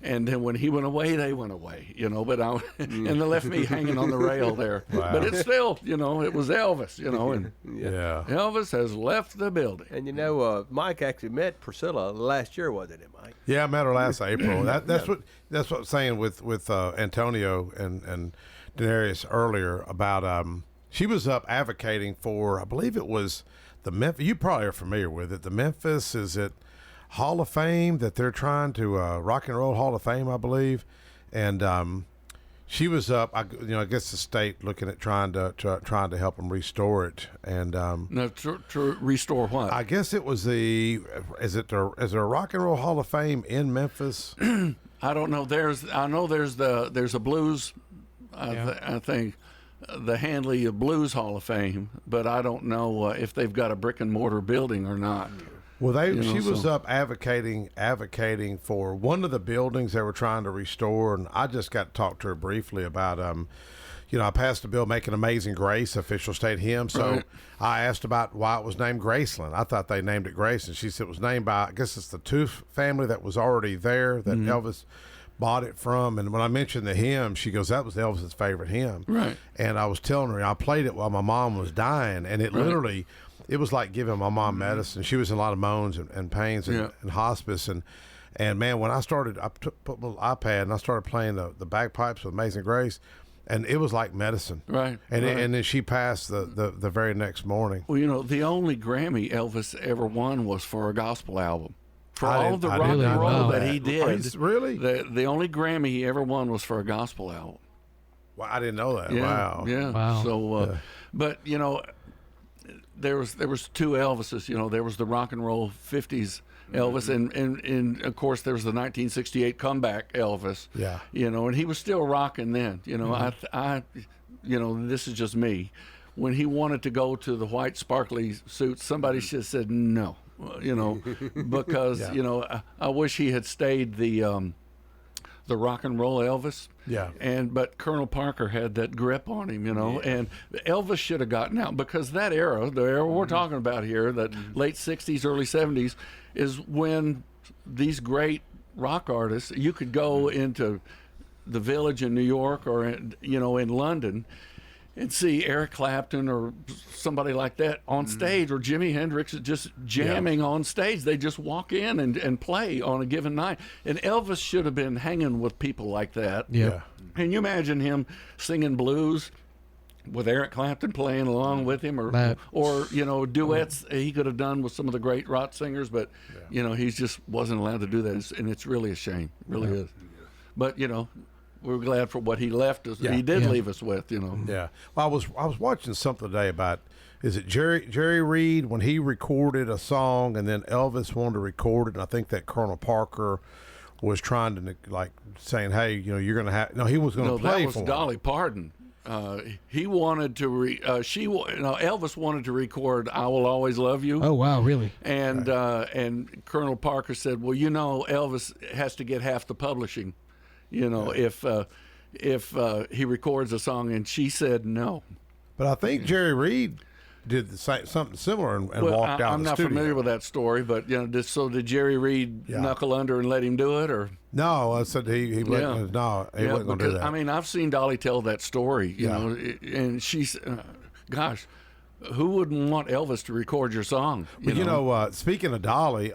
then when he went away, they went away, But and they left me hanging on the rail there. Wow. But it's still, it was Elvis, and yeah, Elvis has left the building. And Mike actually met Priscilla last year, wasn't it, Mike? Yeah, I met her last April. That's what I'm saying with Antonio and Denarius earlier about she was up advocating for, I believe it was the Memphis. You probably are familiar with it. The Memphis, is it Hall of Fame that they're trying to Rock and Roll Hall of Fame, I believe, and she was up. I guess the state looking at trying to help them restore it, and to restore what? I guess it was is there a Rock and Roll Hall of Fame in Memphis? I don't know. There's a blues. I think the Handley Blues Hall of Fame, but I don't know if they've got a brick and mortar building or not. Well, she was up advocating for one of the buildings they were trying to restore, and I just got to talk to her briefly about, I passed a bill making Amazing Grace official state hymn, so right. I asked about why it was named Graceland. I thought they named it Graceland. She said it was named by, I guess it's the Tooth family that was already there that Elvis bought it from. And when I mentioned the hymn, she goes, that was Elvis's favorite hymn. Right. And I was telling her, I played it while my mom was dying, and it literally... It was like giving my mom medicine. She was in a lot of moans and pains and hospice. And man, when I put my little iPad and I started playing the bagpipes with Amazing Grace, And it was like medicine. Right. And right. And then she passed the very next morning. Well, you know, the only Grammy Elvis ever won was for a gospel album. For all of the I rock didn't and know roll that that. he did. Really? The only Grammy he ever won was for a gospel album. Well, I didn't know that. Yeah, Wow. Yeah. Wow. So, but you know, there was two Elvises. You know, there was the rock and roll '50s Elvis, and of course there was the 1968 comeback Elvis. Yeah. You know, and he was still rocking then. You know, I you know, this is just me. When he wanted to go to the white sparkly suit, somebody should have said no. You know, because you know, I wish he had stayed the rock and roll Elvis. Yeah. But Colonel Parker had that grip on him, you know, and Elvis should have gotten out, because that era, the era we're talking about here, that late 60s, early 70s, is when these great rock artists, you could go into the Village in New York or, in London, and see Eric Clapton or somebody like that on stage, or Jimi Hendrix just jamming on stage. They just walk in and play on a given night. And Elvis should have been hanging with people like that. Yeah. Can you imagine him singing blues with Eric Clapton playing along with him, or you know, duets he could have done with some of the great rock singers, but you know, he just wasn't allowed to do that, and it's really a shame. It really is. But you know, we're glad for what he left us. He did leave us with, you know. Yeah. Well, I was watching something today about, is it Jerry Reed, when he recorded a song and then Elvis wanted to record it, and I think that Colonel Parker was trying to, like, saying, hey, you know, you're going to have, no, he was going to play that for was Dolly Parton. He wanted to Elvis wanted to record "I Will Always Love You." Oh wow, really? And and Colonel Parker said, well, you know, Elvis has to get half the publishing, you know, if he records a song, and she said no. But I think Jerry Reed did something similar and walked out. I'm not familiar with that story, but you know, did Jerry Reed knuckle under and let him do it, or? No, I said he wasn't. No, he wasn't going to do that. I mean, I've seen Dolly tell that story, you know, and she's, gosh, who wouldn't want Elvis to record your song? You know, speaking of Dolly,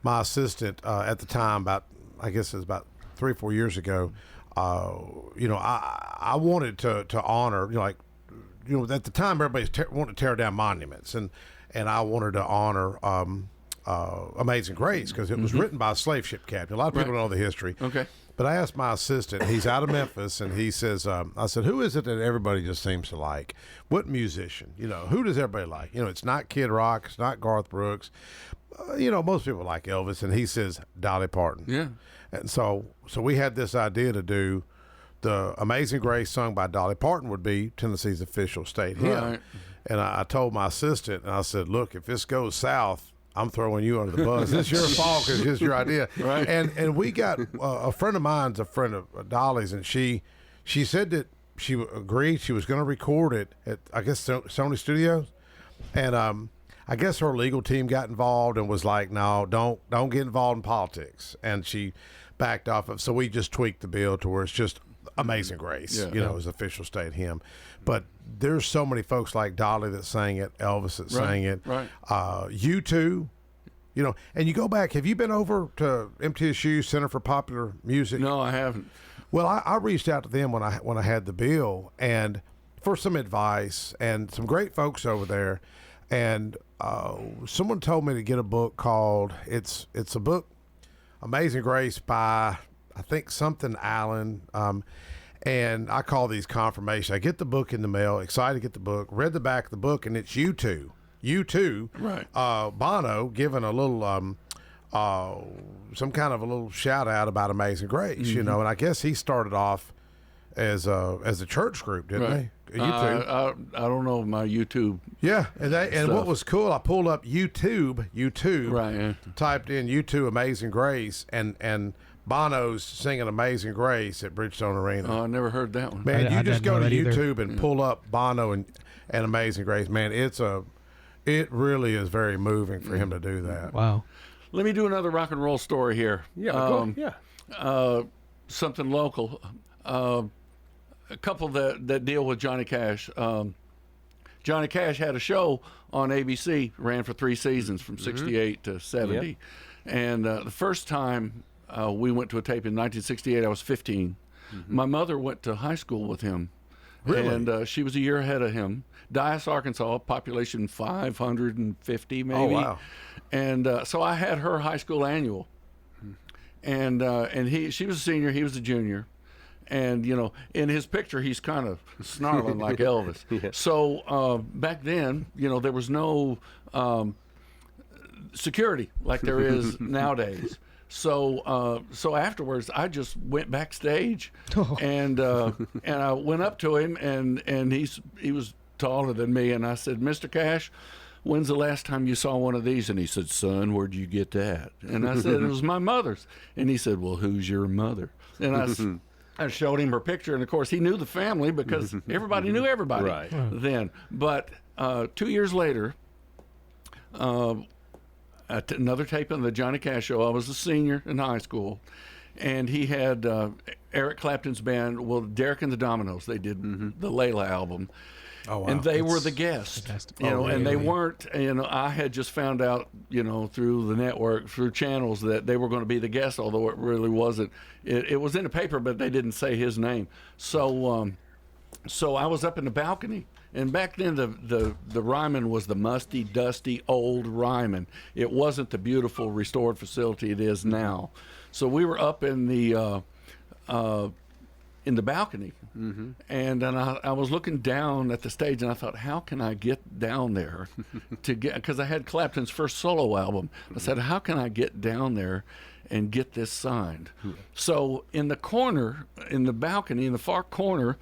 my assistant at the time, I guess it was about 3 or 4 years ago, you know, I wanted to honor, you know, like, you know, at the time everybody wanted to tear down monuments, and I wanted to honor Amazing Grace, because it was written by a slave ship captain. A lot of people don't know the history. Okay. But I asked my assistant, he's out of Memphis, and he says, I said, who is it that everybody just seems to like? What musician? You know, who does everybody like? You know, it's not Kid Rock, it's not Garth Brooks. You know, most people like Elvis, and he says Dolly Parton. Yeah. And so we had this idea to do the Amazing Grace sung by Dolly Parton would be Tennessee's official state hymn. Right. And I told my assistant, and I said, look, if this goes south, I'm throwing you under the bus. It's your fault because it's your idea. Right. And we got a friend of mine's a friend of Dolly's, and she said that she agreed she was going to record it at, I guess, Sony Studios. And I guess her legal team got involved and was like, no, don't get involved in politics. And she backed off of, so we just tweaked the bill to where it's just Amazing Grace, you know, as official state hymn. But there's so many folks like Dolly that sang it, Elvis that sang it, U2, you know. And you go back, have you been over to MTSU Center for Popular Music? No, I haven't. Well, I reached out to them when I had the bill, and for some advice, and some great folks over there. And someone told me to get a book called, it's a book, Amazing Grace by, I think, something Allen, and I call these confirmation. I get the book in the mail, excited to get the book, read the back of the book, and it's U2, right? Bono giving a little, some kind of a little shout out about Amazing Grace, you know, and I guess he started off as a church group, didn't they? I don't know my YouTube. Yeah, and what was cool, I pulled up YouTube, right? Yeah. Typed in U2 Amazing Grace, and Bono's singing Amazing Grace at Bridgestone Arena. Oh, I never heard that one. Man, you just go to YouTube either. and pull up Bono and Amazing Grace. Man, it really is very moving for him to do that. Wow. Let me do another rock and roll story here. Yeah, something local. A couple that deal with Johnny Cash. Johnny Cash had a show on ABC, ran for 3 seasons from 68 to 70. Yep. And the first time we went to a tape in 1968, I was 15. My mother went to high school with him. Really? And she was a year ahead of him. Dyess, Arkansas, population 550 maybe. Oh, wow. And so I had her high school annual. And she was a senior, he was a junior. And, you know, in his picture, he's kind of snarling like Elvis. Yeah. So back then, you know, there was no security like there is nowadays. So afterwards, I just went backstage, and I went up to him, and he was taller than me, and I said, "Mr. Cash, when's the last time you saw one of these?" And he said, "Son, where'd you get that?" And I said, "It was my mother's." And he said, "Well, who's your mother?" And I showed him her picture, and of course he knew the family because everybody knew everybody then. But 2 years later, at another tape on the Johnny Cash Show, I was a senior in high school, and he had Eric Clapton's band, well, Derek and the Dominoes. They did the Layla album. Oh, wow. And they were the guest, you know, and they weren't, you know, I had just found out, you know, through the network, through channels, that they were going to be the guest, although it really wasn't. It was in the paper, but they didn't say his name. So I was up in the balcony, and back then the Ryman was the musty, dusty, old Ryman. It wasn't the beautiful restored facility it is now. So we were up in the balcony, and then I was looking down at the stage, and I thought, how can I get down there to get, because I had Clapton's first solo album. I said, how can I get down there and get this signed? So in the corner, in the balcony, in the far corner,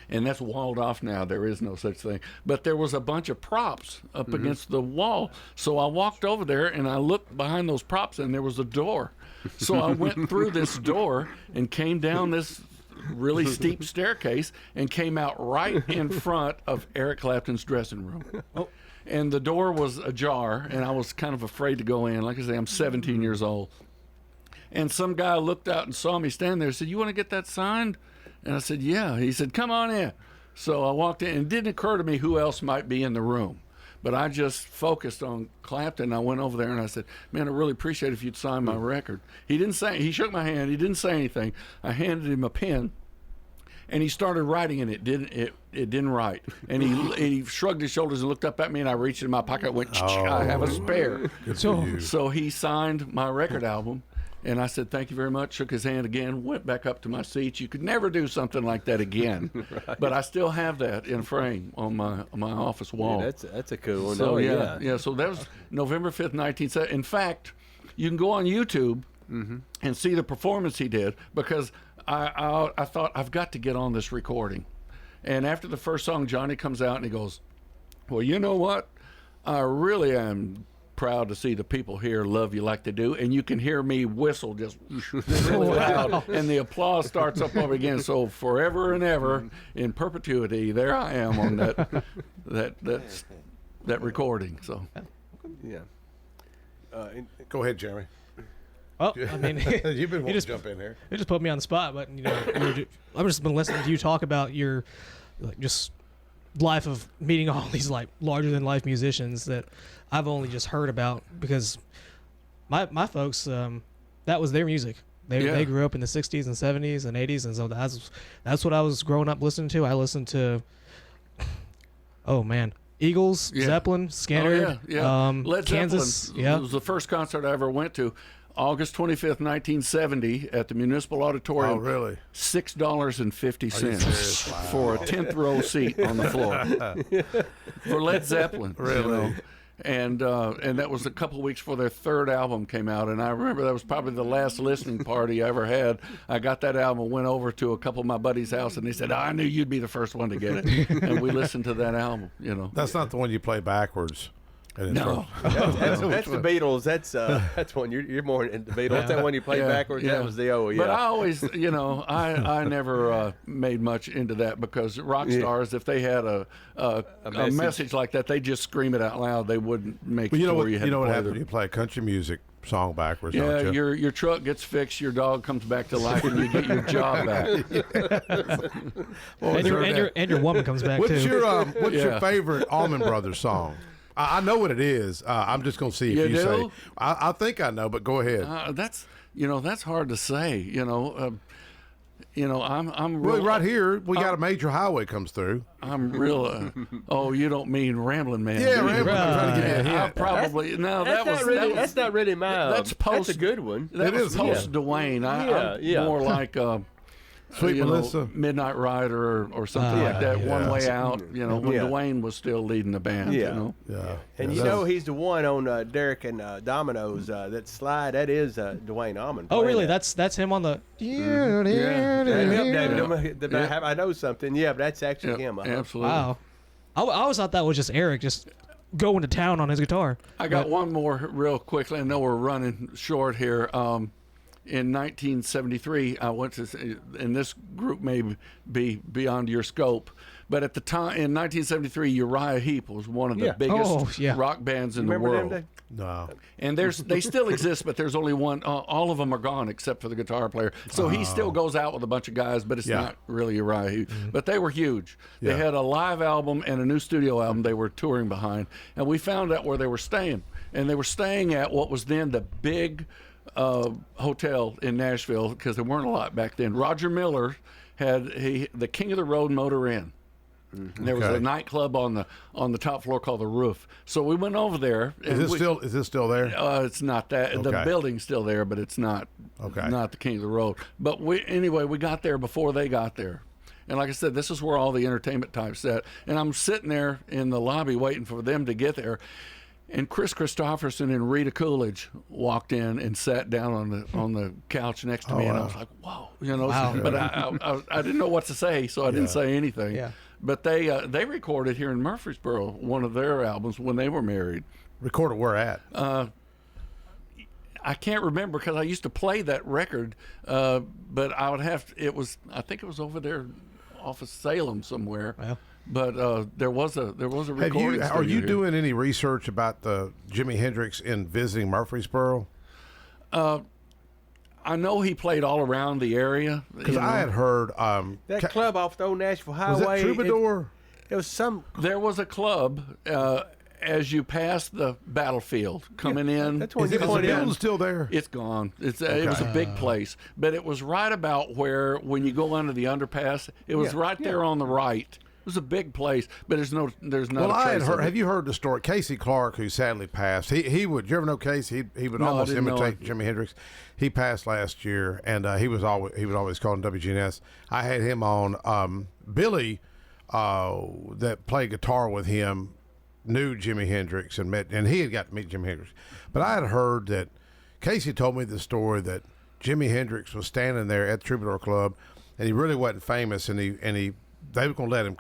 and that's walled off now, there is no such thing, but there was a bunch of props up against the wall. So I walked over there, and I looked behind those props, and there was a door. So I went through this door and came down this really steep staircase and came out right in front of Eric Clapton's dressing room. And the door was ajar, and I was kind of afraid to go in. Like I say, I'm 17 years old. And some guy looked out and saw me stand there and said, "You want to get that signed?" And I said, "Yeah." He said, "Come on in." So I walked in, and it didn't occur to me who else might be in the room. But I just focused on Clapton. I went over there and I said, "Man, I really appreciate it if you'd sign my record." He didn't say, he shook my hand, he didn't say anything. I handed him a pen, and he started writing, and it didn't write. And he shrugged his shoulders and looked up at me, and I reached in my pocket and went, "I have a spare." So he signed my record album. And I said, "Thank you very much," shook his hand again, went back up to my seat. You could never do something like that again. Right. But I still have that in frame on my office wall. Yeah, that's a cool one. So, yeah. So that was November 5th, 1970. In fact, you can go on YouTube and see the performance he did, because I thought, I've got to get on this recording. And after the first song, Johnny comes out and he goes, "Well, you know what? I really am proud to see the people here love you like they do." And you can hear me whistle just really loud, and the applause starts up over again. So forever and ever, in perpetuity, there I am on that recording. So, yeah. Go ahead, Jeremy. Well, I mean, you've been wanting to jump in here. It just put me on the spot, but you know, I've just been listening to you talk about your just life of meeting all these like larger than life musicians that I've only just heard about, because my folks, that was their music. They grew up in the 60s and 70s and 80s, and so that's what I was growing up listening to. I listened to, Eagles, Zeppelin, Skinner, Led Kansas. Zeppelin. It was the first concert I ever went to. August 25th, 1970, at the Municipal Auditorium. Oh, really? $6.50 for a 10th row seat on the floor for Led Zeppelin. Really? You know? And that was a couple of weeks before their third album came out. And I remember that was probably the last listening party I ever had. I got that album, went over to a couple of my buddies' house, and they said, "I knew you'd be the first one to get it." And we listened to that album. You know, that's not the one you play backwards. No, that's the Beatles. That's one you're more into the Beatles. That's that one you played backwards. That was the But I always, you know, I never made much into that, because rock stars, if they had a message like that, they just scream it out loud. They wouldn't make. Well, you know what? You know what happens when you play country music song backwards? Yeah, don't you? your truck gets fixed, your dog comes back to life, and you get your job back. And your woman comes back what's too. What's your favorite Allman Brothers song? I know what it is. I'm just going to see if you say. I think I know, but go ahead. That's hard to say. You know, You know, I'm Well, real, right here, we got a major highway comes through. I'm real. Oh, you don't mean Rambling Man? Yeah, do you? Rambling Man. I'm trying to give you a hint. I probably no. That's not really. That's not really my. That's post. That's a good one. That was post Dwayne. I'm more like. Sweet Melissa, Midnight Rider, or something like that. One Way Out. You know, when Dwayne was still leading the band. Yeah, you know? And you know he's the one on Derek and Domino's that slide. That is Dwayne Allman. Oh, really? That's him on the. I know something. Yeah, but that's actually him. Absolutely. Wow. I always thought that was just Eric just going to town on his guitar. I got one more real quickly. I know we're running short here. In 1973, I went to, and this group may be beyond your scope, but at the time, in 1973, Uriah Heep was one of the biggest rock bands in the world. Them, no. And they still exist, but there's only one. All of them are gone except for the guitar player. So he still goes out with a bunch of guys, but it's not really Uriah Heep. But they were huge. They had a live album and a new studio album they were touring behind. And we found out where they were staying. And they were staying at what was then the big hotel in Nashville, because there weren't a lot back then. Roger Miller had the King of the Road Motor Inn. And there was a nightclub on the top floor called the Roof. So we went over there. Is it still there? It's not that. The building's still there, but it's not. Not the King of the Road. But we got there before they got there. And like I said, this is where all the entertainment types sat. And I'm sitting there in the lobby waiting for them to get there. And Chris Christopherson and Rita Coolidge walked in and sat down on the couch next to me, and I was like, "Whoa!" You know. Wow. But I didn't know what to say, so I didn't say anything. Yeah. But they recorded here in Murfreesboro one of their albums when they were married. Recorded where at? I can't remember because I used to play that record, but I would have. I think it was over there, off of Salem somewhere. Well. But there was a recording. Are you here. doing any research about the Jimi Hendrix in visiting Murfreesboro? I know he played all around the area. Because I had heard that club off the old Nashville Highway. Was that Troubadour? It was some. There was a club as you pass the battlefield coming in. That's when is the building still there? It's gone. It was a big place, but it was right about where when you go under the underpass. It was right there on the right. It was a big place, but there's not. Well, I had heard. Have you heard the story? Casey Clark, who sadly passed, he would. Did you ever know Casey? He would almost imitate Jimi Hendrix. He passed last year, and he would always call him WGNS. I had him on. Billy, that played guitar with him, knew Jimi Hendrix and he had got to meet Jimi Hendrix. But I had heard that Casey told me the story that Jimi Hendrix was standing there at the Troubadour Club, and he really wasn't famous, and they were going to let him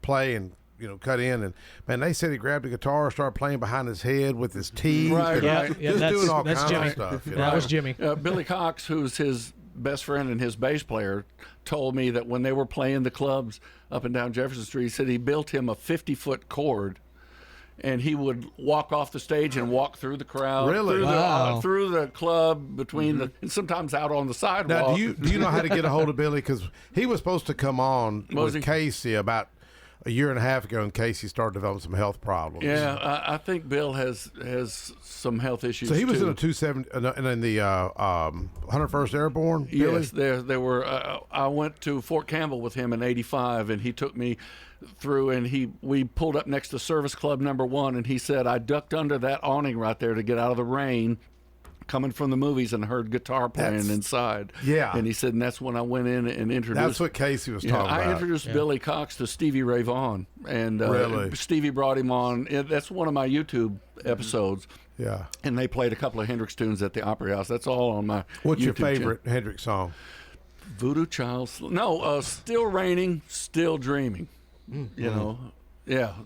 play and cut in, and man, they said he grabbed a guitar, started playing behind his head with his teeth, right. just doing all kinds Jimmy. of stuff. That was Jimmy. Billy Cox, who's his best friend and his bass player, told me that when they were playing the clubs up and down Jefferson Street, he said he built him a 50-foot cord. And he would walk off the stage and walk through the crowd, through the club, between and sometimes out on the sidewalk. Now, do you know how to get a hold of Billy? Because he was supposed to come on with Casey about a year and a half ago, and Casey started developing some health problems. Yeah, I think Bill has some health issues. So he was too. in a 270 and in the 101st Airborne. Billy? Yes, there were. I went to Fort Campbell with him in '85, and he took me through, and we pulled up next to Service Club number 1, and he said I ducked under that awning right there to get out of the rain coming from the movies and heard guitar playing inside. Yeah. And he said, and that's when I went in and introduced. That's what Casey was talking about. I introduced Billy Cox to Stevie Ray Vaughan, and Stevie brought him on. That's one of my YouTube episodes. Yeah. And they played a couple of Hendrix tunes at the Opry House. That's all on my What's YouTube your favorite Hendrix song? Voodoo Child. No, Still Raining, Still Dreaming. You know,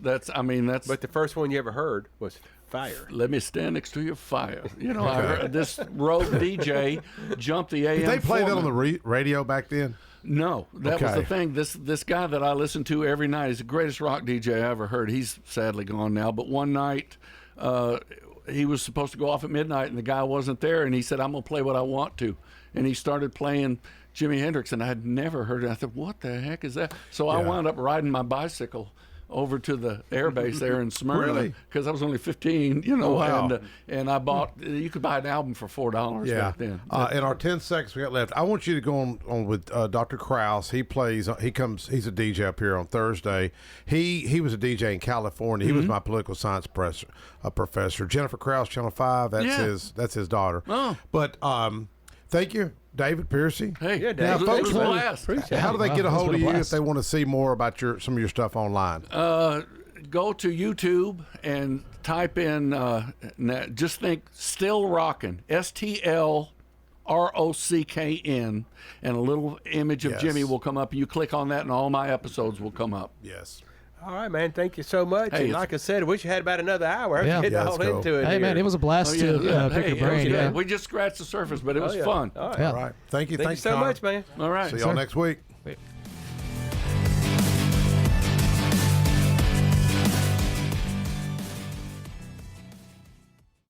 that's. But the first one you ever heard was Fire. Let me stand next to your fire. You know, I heard this rogue DJ jumped the AM. Did they play that on the radio back then? No, that was the thing. This guy that I listen to every night is the greatest rock DJ I ever heard. He's sadly gone now, but one night he was supposed to go off at midnight, and the guy wasn't there, and he said, "I'm gonna play what I want to," and he started playing Jimi Hendrix, and I had never heard it. I thought, what the heck is that? So I wound up riding my bicycle over to the air base there in Smyrna Really? because I was only 15, you know, Oh, wow. and I bought. You could buy an album for $4 back then. In our 10 seconds we got left, I want you to go on with Dr. Krause. He's a DJ up here on Thursday. He was a DJ in California. He was my political science professor. Jennifer Krause, Channel 5. That's his daughter. Oh. But thank you, David Piercy. Hey, Yeah, Now, David, folks, it was a blast. how do they get a Wow, hold it's of been a you if blast. they want to see more about some of your stuff online? Go to YouTube and type in, just think Still Rockin', STLROCKN, and a little image of Yes. Jimmy will come up. You click on that, and all my episodes will come up. Yes. All right, man. Thank you so much. Hey, and like I said, I wish you had about another hour. Yeah. Get Yeah, all let's go. into it. Hey, man, here. it was a blast to pick Hey, your it was brain. good. Yeah. We just scratched the surface, but it was yeah. fun. All right. Yeah. All right. Thank you. Thank you so Connor. much, man. All right. See y'all next week.